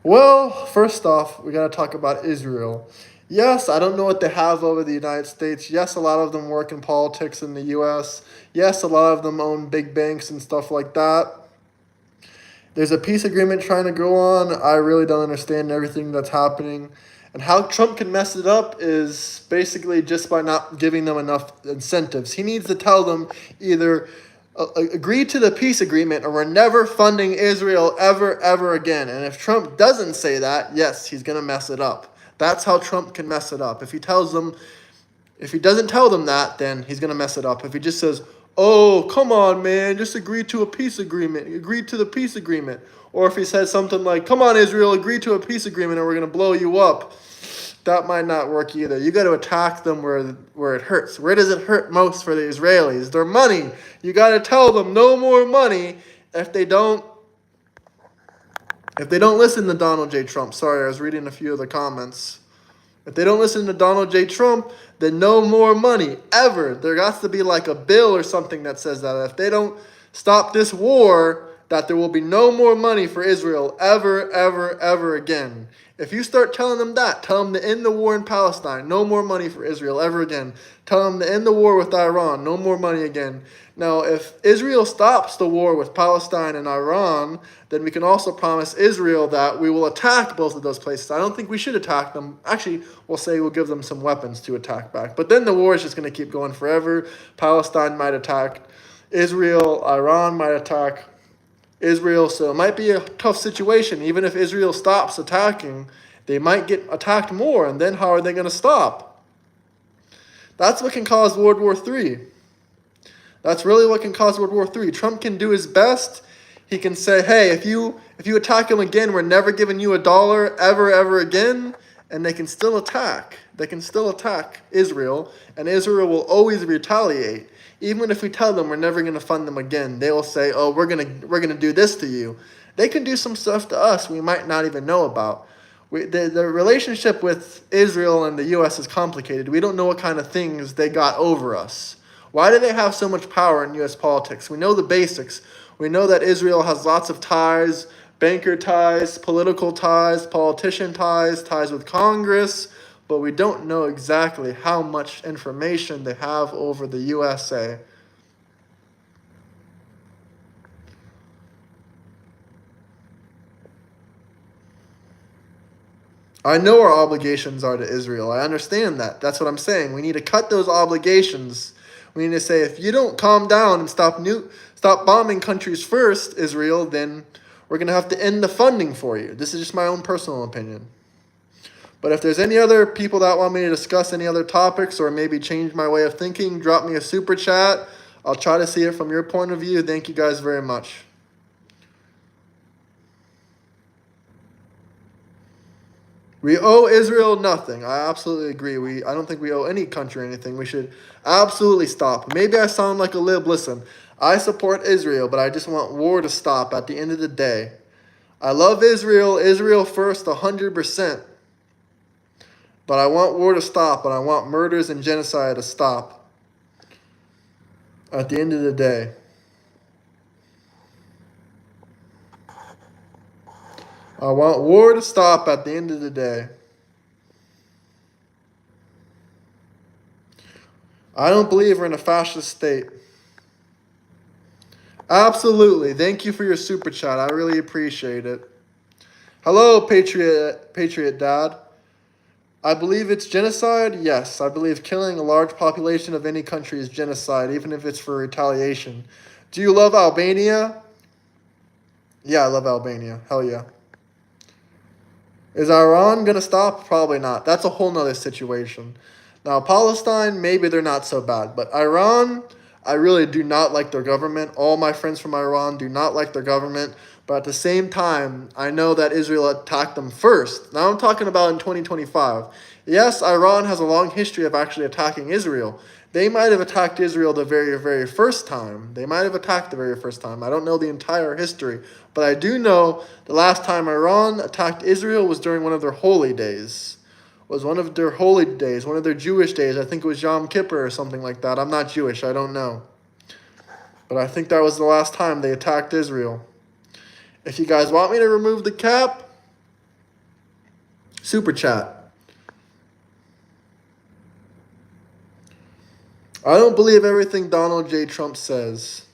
Well, first off, we got to talk about Israel. Yes, I don't know what they have over the United States. Yes, a lot of them work in politics in the U.S. Yes, a lot of them own big banks and stuff like that. There's a peace agreement trying to go on. I really don't understand everything that's happening. And how Trump can mess it up is basically just by not giving them enough incentives. He needs to tell them either agree to the peace agreement or we're never funding Israel ever again. And if Trump doesn't say that, yes, he's going to mess it up. That's how Trump can mess it up. If he doesn't tell them that, then he's going to mess it up. If he just says, oh, come on, man, just agree to a peace agreement. Agree to the peace agreement. Or if he says something like, come on, Israel, agree to a peace agreement or we're going to blow you up. That might not work either. You got to attack them where it hurts. Where does it hurt most for the Israelis? Their money. You got to tell them no more money if they don't listen to Donald J. Trump. Sorry, I was reading a few of the comments. If they don't listen to Donald J. Trump, then no more money, ever. There has to be like a bill or something that says that. If they don't stop this war, that there will be no more money for Israel ever again. If you start telling them that, tell them to end the war in Palestine, no more money for Israel ever again. Tell them to end the war with Iran, no more money again. Now, if Israel stops the war with Palestine and Iran, then we can also promise Israel that we will attack both of those places. I don't think we should attack them. Actually, we'll say we'll give them some weapons to attack back. But then the war is just going to keep going forever. Palestine might attack Israel. Iran might attack Israel. So it might be a tough situation. Even if Israel stops attacking, they might get attacked more. And then how are they going to stop? That's what can cause World War III. That's really what can cause World War III. Trump can do his best. He can say, hey, if you attack him again, we're never giving you $1 ever again. And they can still attack. They can still attack Israel. And Israel will always retaliate. Even if we tell them we're never going to fund them again, they will say, oh, we're gonna do this to you. They can do some stuff to us we might not even know about. The relationship with Israel and the U.S. is complicated. We don't know what kind of things they got over us. Why do they have so much power in U.S. politics? We know the basics. We know that Israel has lots of ties, banker ties, political ties, politician ties, ties with Congress, but we don't know exactly how much information they have over the USA. I know our obligations are to Israel. I understand that. That's what I'm saying. We need to cut those obligations. We need to say, if you don't calm down and stop bombing countries first, Israel, then we're going to have to end the funding for you. This is just my own personal opinion. But if there's any other people that want me to discuss any other topics or maybe change my way of thinking, drop me a super chat. I'll try to see it from your point of view. Thank you guys very much. We owe Israel nothing. I absolutely agree. I don't think we owe any country anything. We should absolutely stop. Maybe I sound like a lib. Listen, I support Israel, but I just want war to stop at the end of the day. I love Israel. Israel first, 100%. But I want war to stop, and I want murders and genocide to stop at the end of the day. I want war to stop at the end of the day. I don't believe we're in a fascist state. Absolutely. Thank you for your super chat. I really appreciate it. Hello, Patriot Dad. I believe it's genocide. Yes, I believe killing a large population of any country is genocide, even if it's for retaliation. Do you love Albania? Yeah, I love Albania. Hell yeah. Is Iran going to stop? Probably not. That's a whole nother situation. Now, Palestine, maybe they're not so bad. But Iran, I really do not like their government. All my friends from Iran do not like their government. But at the same time, I know that Israel attacked them first. Now I'm talking about in 2025. Yes, Iran has a long history of actually attacking Israel. They might have attacked Israel the very, very first time. They might have attacked the very first time. I don't know the entire history. But I do know the last time Iran attacked Israel was during one of their holy days. Was one of their holy days, one of their Jewish days. I think it was Yom Kippur or something like that. I'm not Jewish. I don't know. But I think that was the last time they attacked Israel. If you guys want me to remove the cap, super chat. I don't believe everything Donald J. Trump says.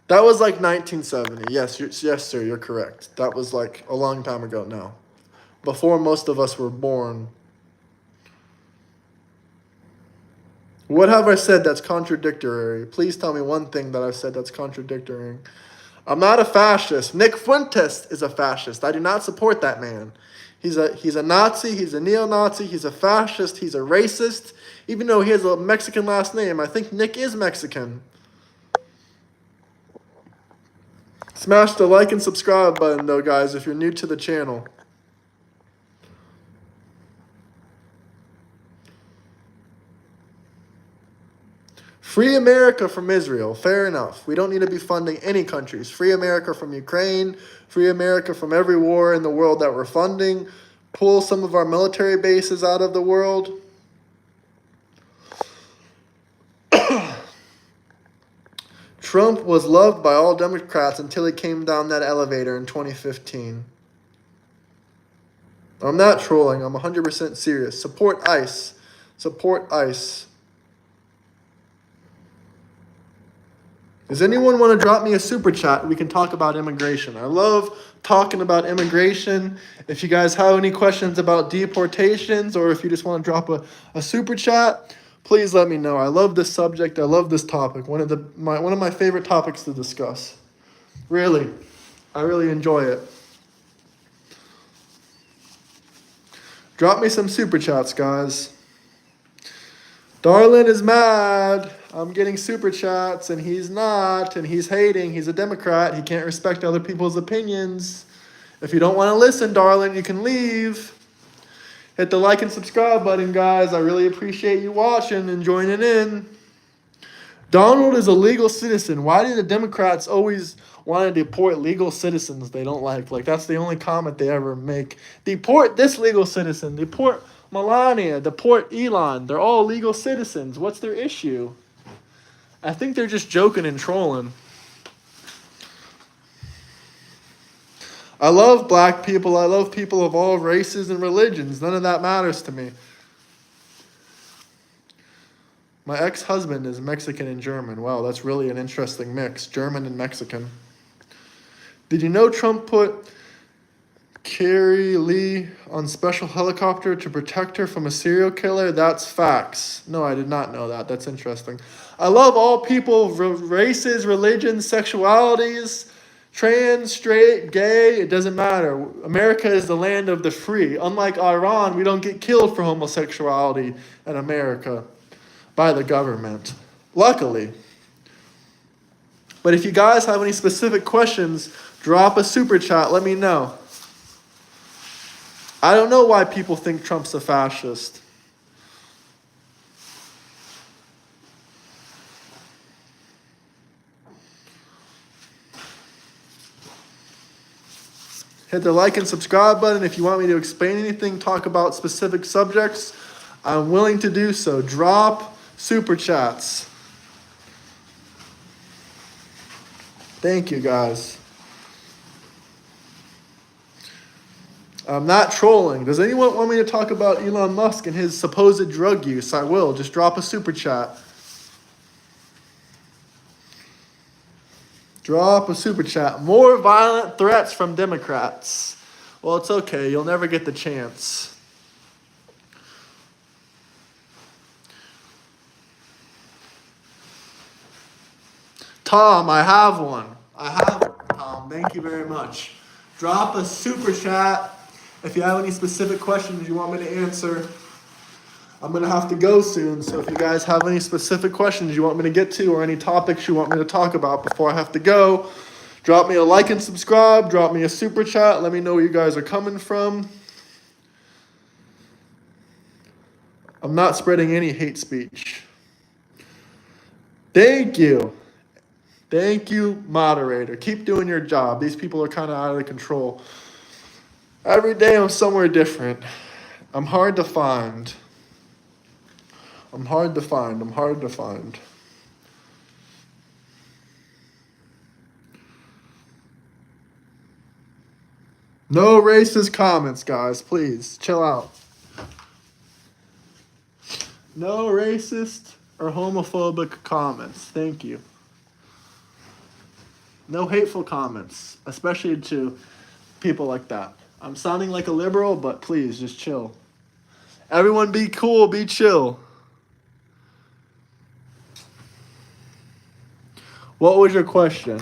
That was like 1970. Yes, sir, you're correct. That was like a long time ago now. Before most of us were born. What have I said that's contradictory? Please tell me one thing that I've said that's contradictory. I'm not a fascist. Nick Fuentes is a fascist. I do not support that man. He's a Nazi. He's a neo-Nazi. He's a fascist. He's a racist. Even though he has a Mexican last name, I think Nick is Mexican. Smash the like and subscribe button, though, guys, if you're new to the channel. Free America from Israel. Fair enough. We don't need to be funding any countries. Free America from Ukraine. Free America from every war in the world that we're funding. Pull some of our military bases out of the world. Trump was loved by all Democrats until he came down that elevator in 2015. I'm not trolling. I'm 100% serious. Support ICE. Support ICE. Does anyone want to drop me a super chat? We can talk about immigration. I love talking about immigration. If you guys have any questions about deportations or if you just want to drop a super chat, please let me know. I love this subject. I love this topic. One of my favorite topics to discuss. Really. I really enjoy it. Drop me some super chats, guys. Darlin is mad. I'm getting super chats, and he's not, and he's hating. He's a Democrat. He can't respect other people's opinions. If you don't want to listen, darling, you can leave. Hit the like and subscribe button, guys. I really appreciate you watching and joining in. Donald is a legal citizen. Why do the Democrats always want to deport legal citizens they don't like? Like, that's the only comment they ever make. Deport this legal citizen. Deport Melania. Deport Elon. They're all legal citizens. What's their issue? I think they're just joking and trolling. I love black people. I love people of all races and religions. None of that matters to me. My ex-husband is Mexican and German. Wow, that's really an interesting mix. German and Mexican. Did you know Trump put Carrie Lee on special helicopter to protect her from a serial killer? That's facts. No, I did not know that. That's interesting. I love all people, races, religions, sexualities. Trans, straight, gay, it doesn't matter. America is the land of the free. Unlike Iran, we don't get killed for homosexuality in America by the government. Luckily. But if you guys have any specific questions, drop a super chat, let me know. I don't know why people think Trump's a fascist. Hit the like and subscribe button if you want me to explain anything, talk about specific subjects. I'm willing to do so. Drop super chats. Thank you, guys. I'm not trolling. Does anyone want me to talk about Elon Musk and his supposed drug use? I will. Just drop a super chat. Drop a super chat. More violent threats from Democrats. Well, it's okay. You'll never get the chance. Tom, I have one. I have one, Tom. Thank you very much. Drop a super chat if you have any specific questions you want me to answer. I'm going to have to go soon, so if you guys have any specific questions you want me to get to or any topics you want me to talk about before I have to go, drop me a like and subscribe, drop me a super chat, let me know where you guys are coming from. I'm not spreading any hate speech. Thank you. Thank you, moderator. Keep doing your job. These people are kind of out of control. Every day I'm somewhere different. I'm hard to find. I'm hard to find. No racist comments, guys. Please, chill out. No racist or homophobic comments. Thank you. No hateful comments, especially to people like that. I'm sounding like a liberal, but please, just chill. Everyone be cool, be chill. What was your question?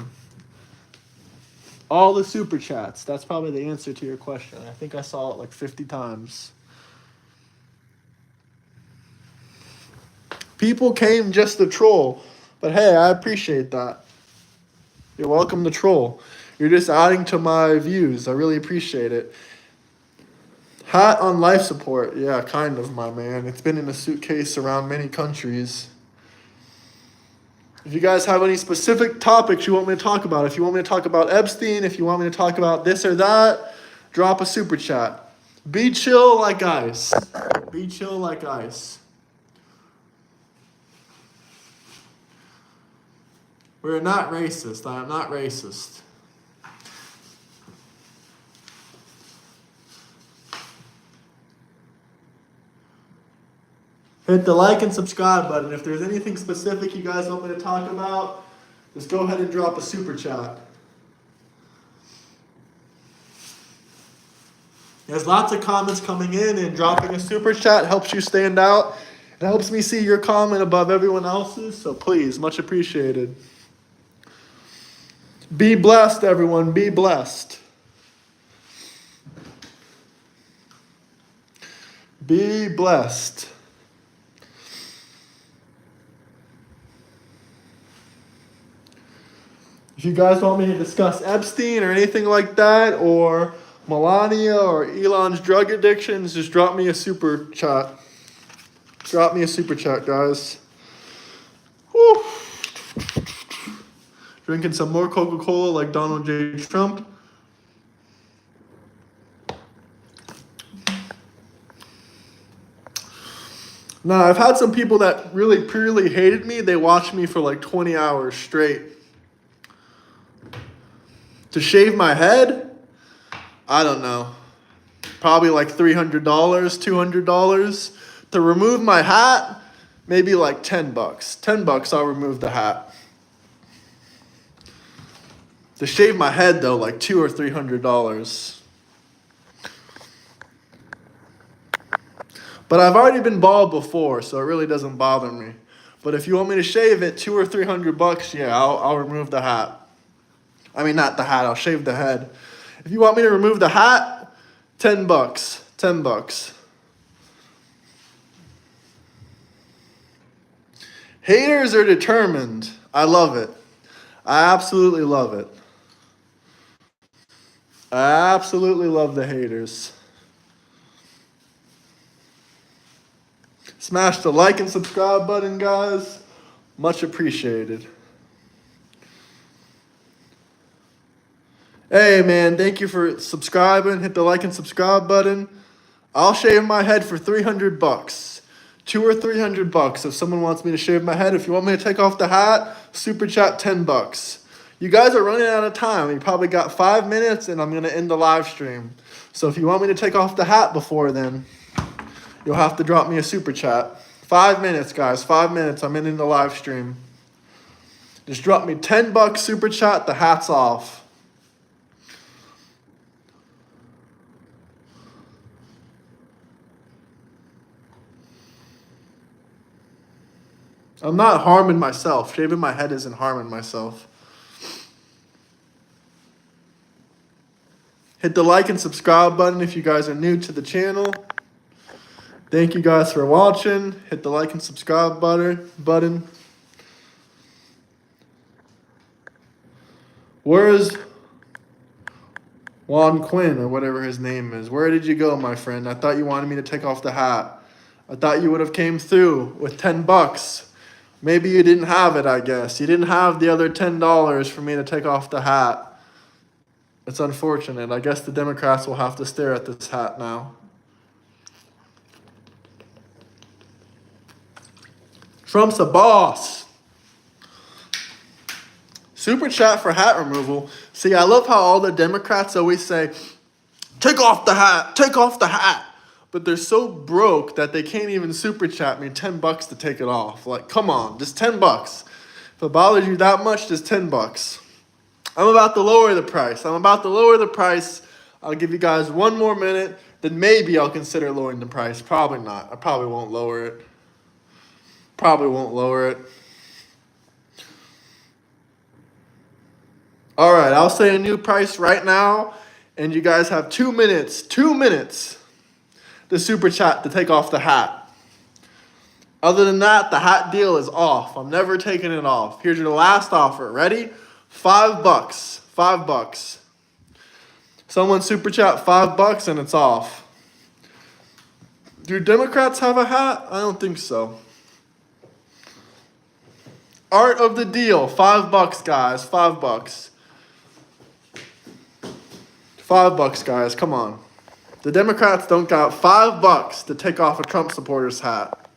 All the super chats. That's probably the answer to your question. I think I saw it like 50 times. People came just to troll. But hey, I appreciate that. You're welcome to troll. You're just adding to my views. I really appreciate it. Hat on life support. Yeah, kind of, my man. It's been in a suitcase around many countries. If you guys have any specific topics you want me to talk about, if you want me to talk about Epstein, if you want me to talk about this or that, drop a super chat. Be chill like ice. Be chill like ice. We're not racist. I am not racist. Hit the like and subscribe button. If there's anything specific you guys want me to talk about, just go ahead and drop a super chat. There's lots of comments coming in, and dropping a super chat helps you stand out. It helps me see your comment above everyone else's, so please, much appreciated. Be blessed, everyone. Be blessed. Be blessed. If you guys want me to discuss Epstein or anything like that, or Melania or Elon's drug addictions, just drop me a super chat. Drop me a super chat, guys. Whew. Drinking some more Coca-Cola like Donald J. Trump. Now, I've had some people that really purely hated me. They watched me for like 20 hours straight. To shave my head? I don't know. Probably like $300, $200. To remove my hat? Maybe like $10. $10, I'll remove the hat. To shave my head though, like $200 or $300. But I've already been bald before, so it really doesn't bother me. But if you want me to shave it, $200 or $300, yeah, I'll remove the hat. I mean, not the hat. I'll shave the head. If you want me to remove the hat, $10. $10. Haters are determined. I love it. I absolutely love it. I absolutely love the haters. Smash the like and subscribe button, guys. Much appreciated. Hey, man, thank you for subscribing. Hit the like and subscribe button. I'll shave my head for $300. $200 or $300 if someone wants me to shave my head. If you want me to take off the hat, super chat $10. You guys are running out of time. You probably got 5 minutes, and I'm going to end the live stream. So if you want me to take off the hat before then, you'll have to drop me a super chat. 5 minutes, guys. 5 minutes. I'm ending the live stream. Just drop me $10 super chat. The hat's off. I'm not harming myself. Shaving my head isn't harming myself. Hit the like and subscribe button if you guys are new to the channel. Thank you guys for watching. Hit the like and subscribe button. Where is Juan Quinn or whatever his name is? Where did you go, my friend? I thought you wanted me to take off the hat. I thought you would have came through with $10. Maybe you didn't have it, I guess. You didn't have the other $10 for me to take off the hat. It's unfortunate. I guess the Democrats will have to stare at this hat now. Trump's a boss. Super chat for hat removal. See, I love how all the Democrats always say, take off the hat, take off the hat. But they're so broke that they can't even super chat me $10 to take it off. Like, come on, just $10. If it bothers you that much, just $10. I'm about to lower the price. I'll give you guys 1 more minute. Then maybe I'll consider lowering the price. Probably not. I probably won't lower it. All right, I'll say a new price right now. And you guys have 2 minutes. 2 minutes. The super chat to take off the hat. Other than that, the hat deal is off. I'm never taking it off. Here's your last offer. Ready? $5. $5. Someone super chat $5 and it's off. Do Democrats have a hat? I don't think so. Art of the deal. $5, guys. $5. $5, guys. Come on. The Democrats don't got $5 to take off a Trump supporter's hat.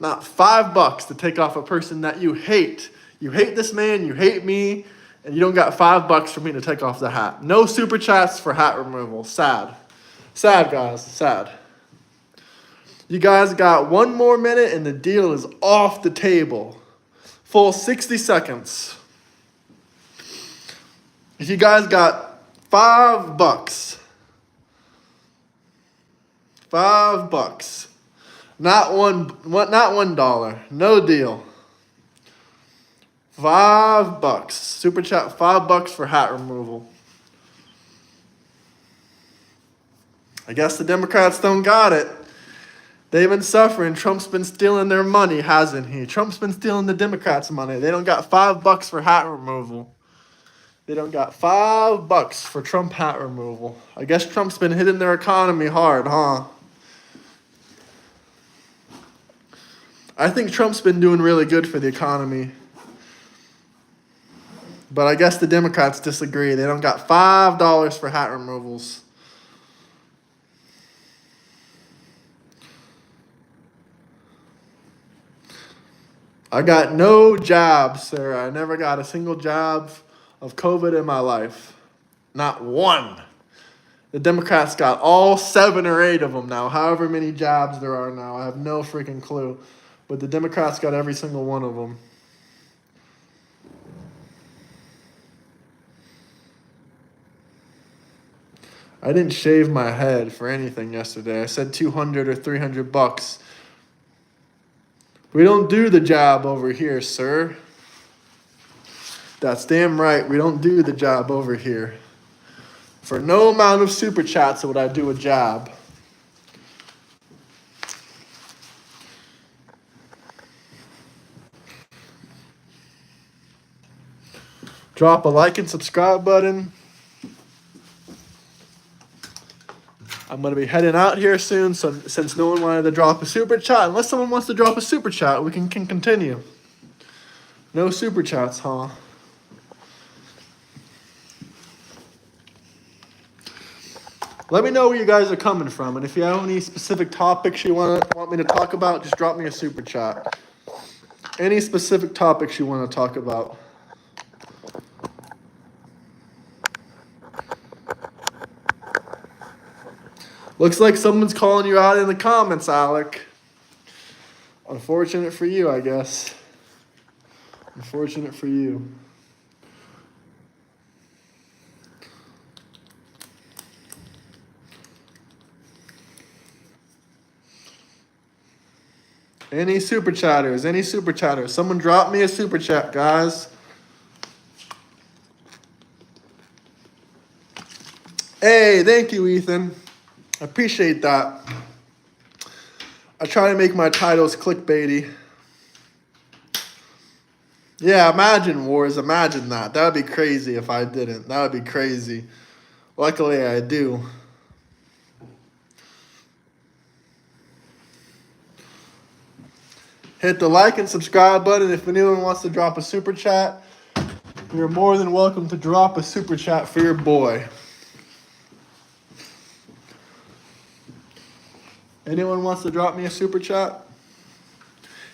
Not $5 to take off a person that you hate. You hate this man, you hate me, and you don't got $5 for me to take off the hat. No super chats for hat removal. Sad. Sad, guys. Sad. You guys got 1 more minute and the deal is off the table. Full 60 seconds. If you guys got $5. $5. Not $1. No deal. $5. Super chat $5 for hat removal. I guess the Democrats don't got it. They've been suffering. Trump's been stealing their money, hasn't he? Trump's been stealing the Democrats' money. They don't got $5 for hat removal. They don't got $5 for Trump hat removal. I guess Trump's been hitting their economy hard, huh? I think Trump's been doing really good for the economy. But I guess the Democrats disagree. They don't got $5 for hat removals. I got no jabs, sir. I never got a single jab of COVID in my life. Not one. The Democrats got all 7 or 8 of them now, however many jabs there are now. I have no freaking clue. But the Democrats got every single one of them. I didn't shave my head for anything yesterday. I said $200 or $300. We don't do the jab over here, sir. That's damn right. We don't do the job over here. For no amount of super chats would I do a job. Drop a like and subscribe button. I'm going to be heading out here soon, so since no one wanted to drop a super chat, unless someone wants to drop a super chat, we can continue. No super chats, huh? Let me know where you guys are coming from, and if you have any specific topics you want me to talk about, just drop me a super chat. Any specific topics you want to talk about. Looks like someone's calling you out in the comments, Alec. Unfortunate for you, I guess. Unfortunate for you. Any super chatters? Any super chatters? Someone drop me a super chat, guys. Hey, thank you, Ethan. I appreciate that. I try to make my titles clickbaity. Yeah, imagine wars. Imagine that. That would be crazy if I didn't. That would be crazy. Luckily, I do. Hit the like and subscribe button. If anyone wants to drop a super chat, you're more than welcome to drop a super chat for your boy. Anyone wants to drop me a super chat?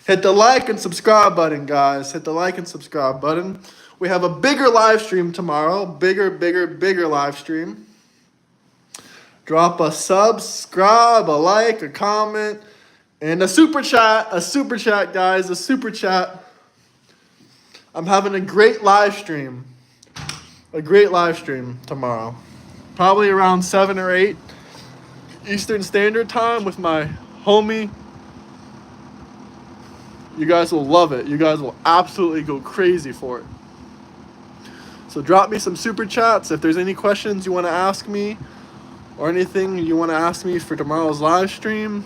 Hit the like and subscribe button, guys. Hit the like and subscribe button. We have a bigger live stream tomorrow. Bigger live stream. Drop a subscribe, a like, a comment, and a super chat. A super chat, guys. A super chat. I'm having a great live stream. A great live stream tomorrow. Probably around 7 or 8 Eastern Standard Time with my homie. You guys will love it. You guys will absolutely go crazy for it. So drop me some super chats if there's any questions you want to ask me or anything you want to ask me for tomorrow's live stream.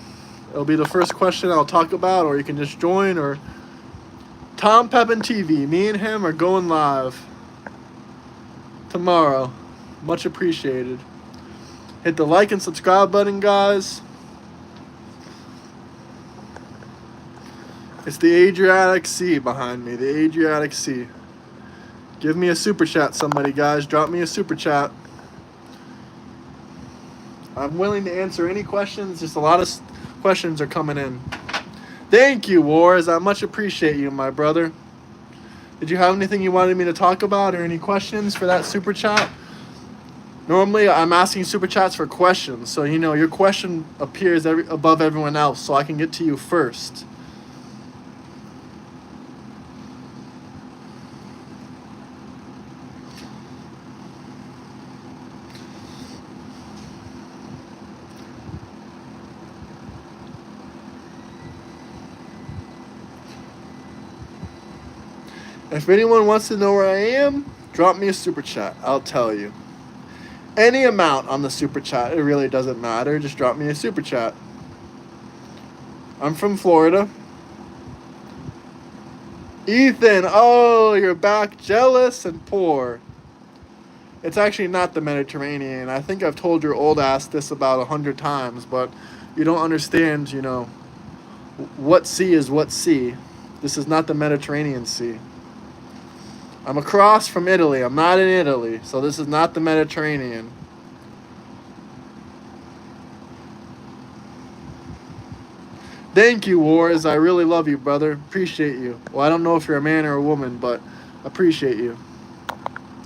It'll be the first question I'll talk about, or you can just join. Or Tom Pepin TV, me and him are going live tomorrow. Much appreciated. Hit the like and subscribe button, guys. It's the Adriatic Sea behind me, the Adriatic Sea. Give me a super chat, somebody, guys. Drop me a super chat. I'm willing to answer any questions. Just a lot of questions are coming in. Thank you, Wars. I much appreciate you, my brother. Did you have anything you wanted me to talk about or any questions for that super chat? Normally, I'm asking super chats for questions. So, your question appears above everyone else, so I can get to you first. If anyone wants to know where I am, drop me a super chat. I'll tell you. Any amount on the super chat. It really doesn't matter. Just drop me a super chat. I'm from Florida. Ethan, oh, you're back jealous and poor. It's actually not the Mediterranean. I think I've told your old ass this about 100 times, but you don't understand, what sea is what sea. This is not the Mediterranean Sea. I'm across from Italy. I'm not in Italy, so this is not the Mediterranean. Thank you, Wars. I really love you, brother. Appreciate you. Well, I don't know if you're a man or a woman, but appreciate you.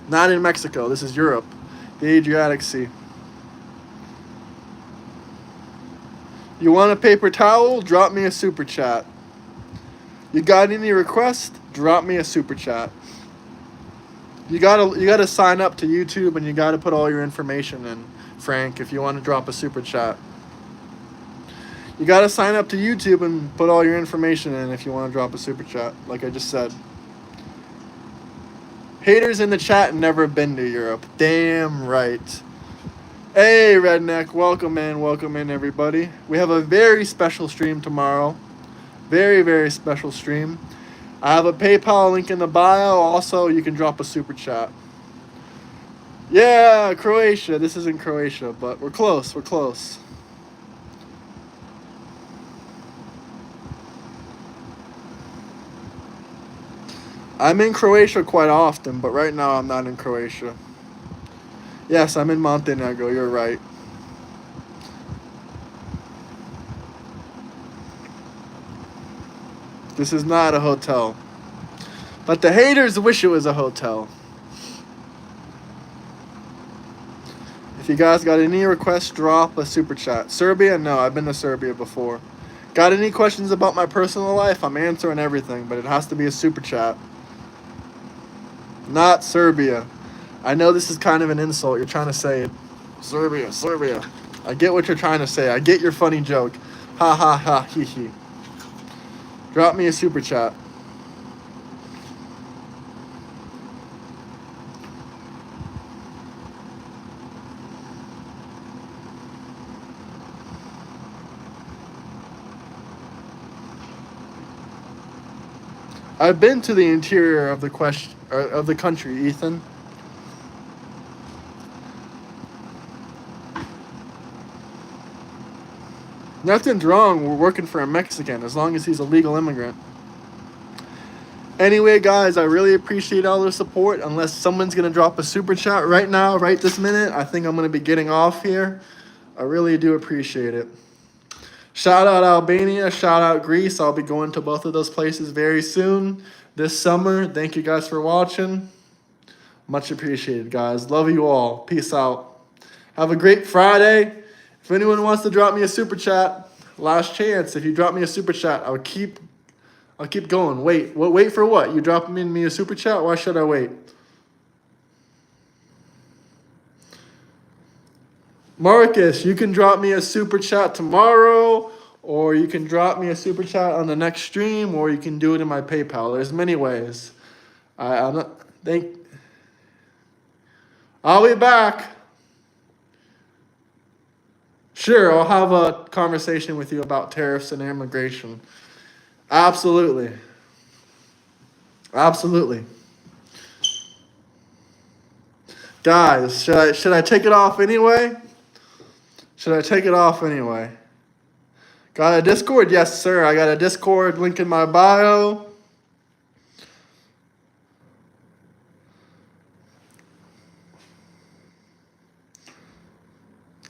Not in Mexico. This is Europe. The Adriatic Sea. You want a paper towel? Drop me a super chat. You got any requests? Drop me a super chat. You gotta sign up to YouTube and you gotta put all your information in, Frank, if you want to drop a super chat. You gotta sign up to YouTube and put all your information in if you want to drop a super chat, like I just said. Haters in the chat never been to Europe. Damn right. Hey, Redneck. Welcome in, everybody. We have a very special stream tomorrow. Very, very special stream. I have a PayPal link in the bio. Also, you can drop a super chat. Yeah, Croatia. This isn't Croatia, but we're close. We're close. I'm in Croatia quite often, but right now I'm not in Croatia. Yes, I'm in Montenegro. You're right. This is not a hotel. But the haters wish it was a hotel. If you guys got any requests, drop a super chat. Serbia? No, I've been to Serbia before. Got any questions about my personal life? I'm answering everything, but it has to be a super chat. Not Serbia. I know this is kind of an insult. You're trying to say it. Serbia, Serbia. I get what you're trying to say. I get your funny joke. Ha ha ha, hee hee. Drop me a super chat. I've been to the interior of the country, Ethan. Nothing's wrong. We're working for a Mexican as long as he's a legal immigrant. Anyway, guys, I really appreciate all the support. Unless someone's going to drop a super chat right now, right this minute, I think I'm going to be getting off here. I really do appreciate it. Shout out Albania, shout out Greece. I'll be going to both of those places very soon this summer. Thank you guys for watching. Much appreciated, guys. Love you all. Peace out. Have a great Friday. If anyone wants to drop me a super chat, last chance. If you drop me a super chat, I'll keep going. Wait for what? You dropping me a super chat? Why should I wait? Marcus, you can drop me a super chat tomorrow, or you can drop me a super chat on the next stream, or you can do it in my PayPal. There's many ways. I'll be back. Sure, I'll have a conversation with you about tariffs and immigration. Absolutely. Absolutely. Guys, should I take it off anyway? Should I take it off anyway? Got a Discord? Yes, sir. I got a Discord link in my bio.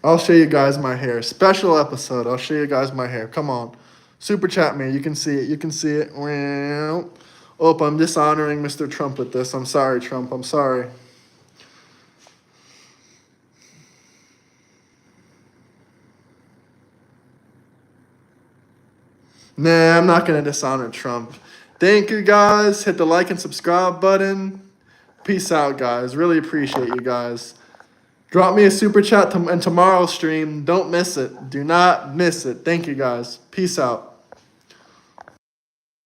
I'll show you guys my hair. Special episode. I'll show you guys my hair. Come on. Super chat me. You can see it. You can see it. Oh, I'm dishonoring Mr. Trump with this. I'm sorry, Trump. I'm sorry. Nah, I'm not going to dishonor Trump. Thank you, guys. Hit the like and subscribe button. Peace out, guys. Really appreciate you guys. Drop me a super chat in tomorrow's stream. Don't miss it. Do not miss it. Thank you, guys. Peace out.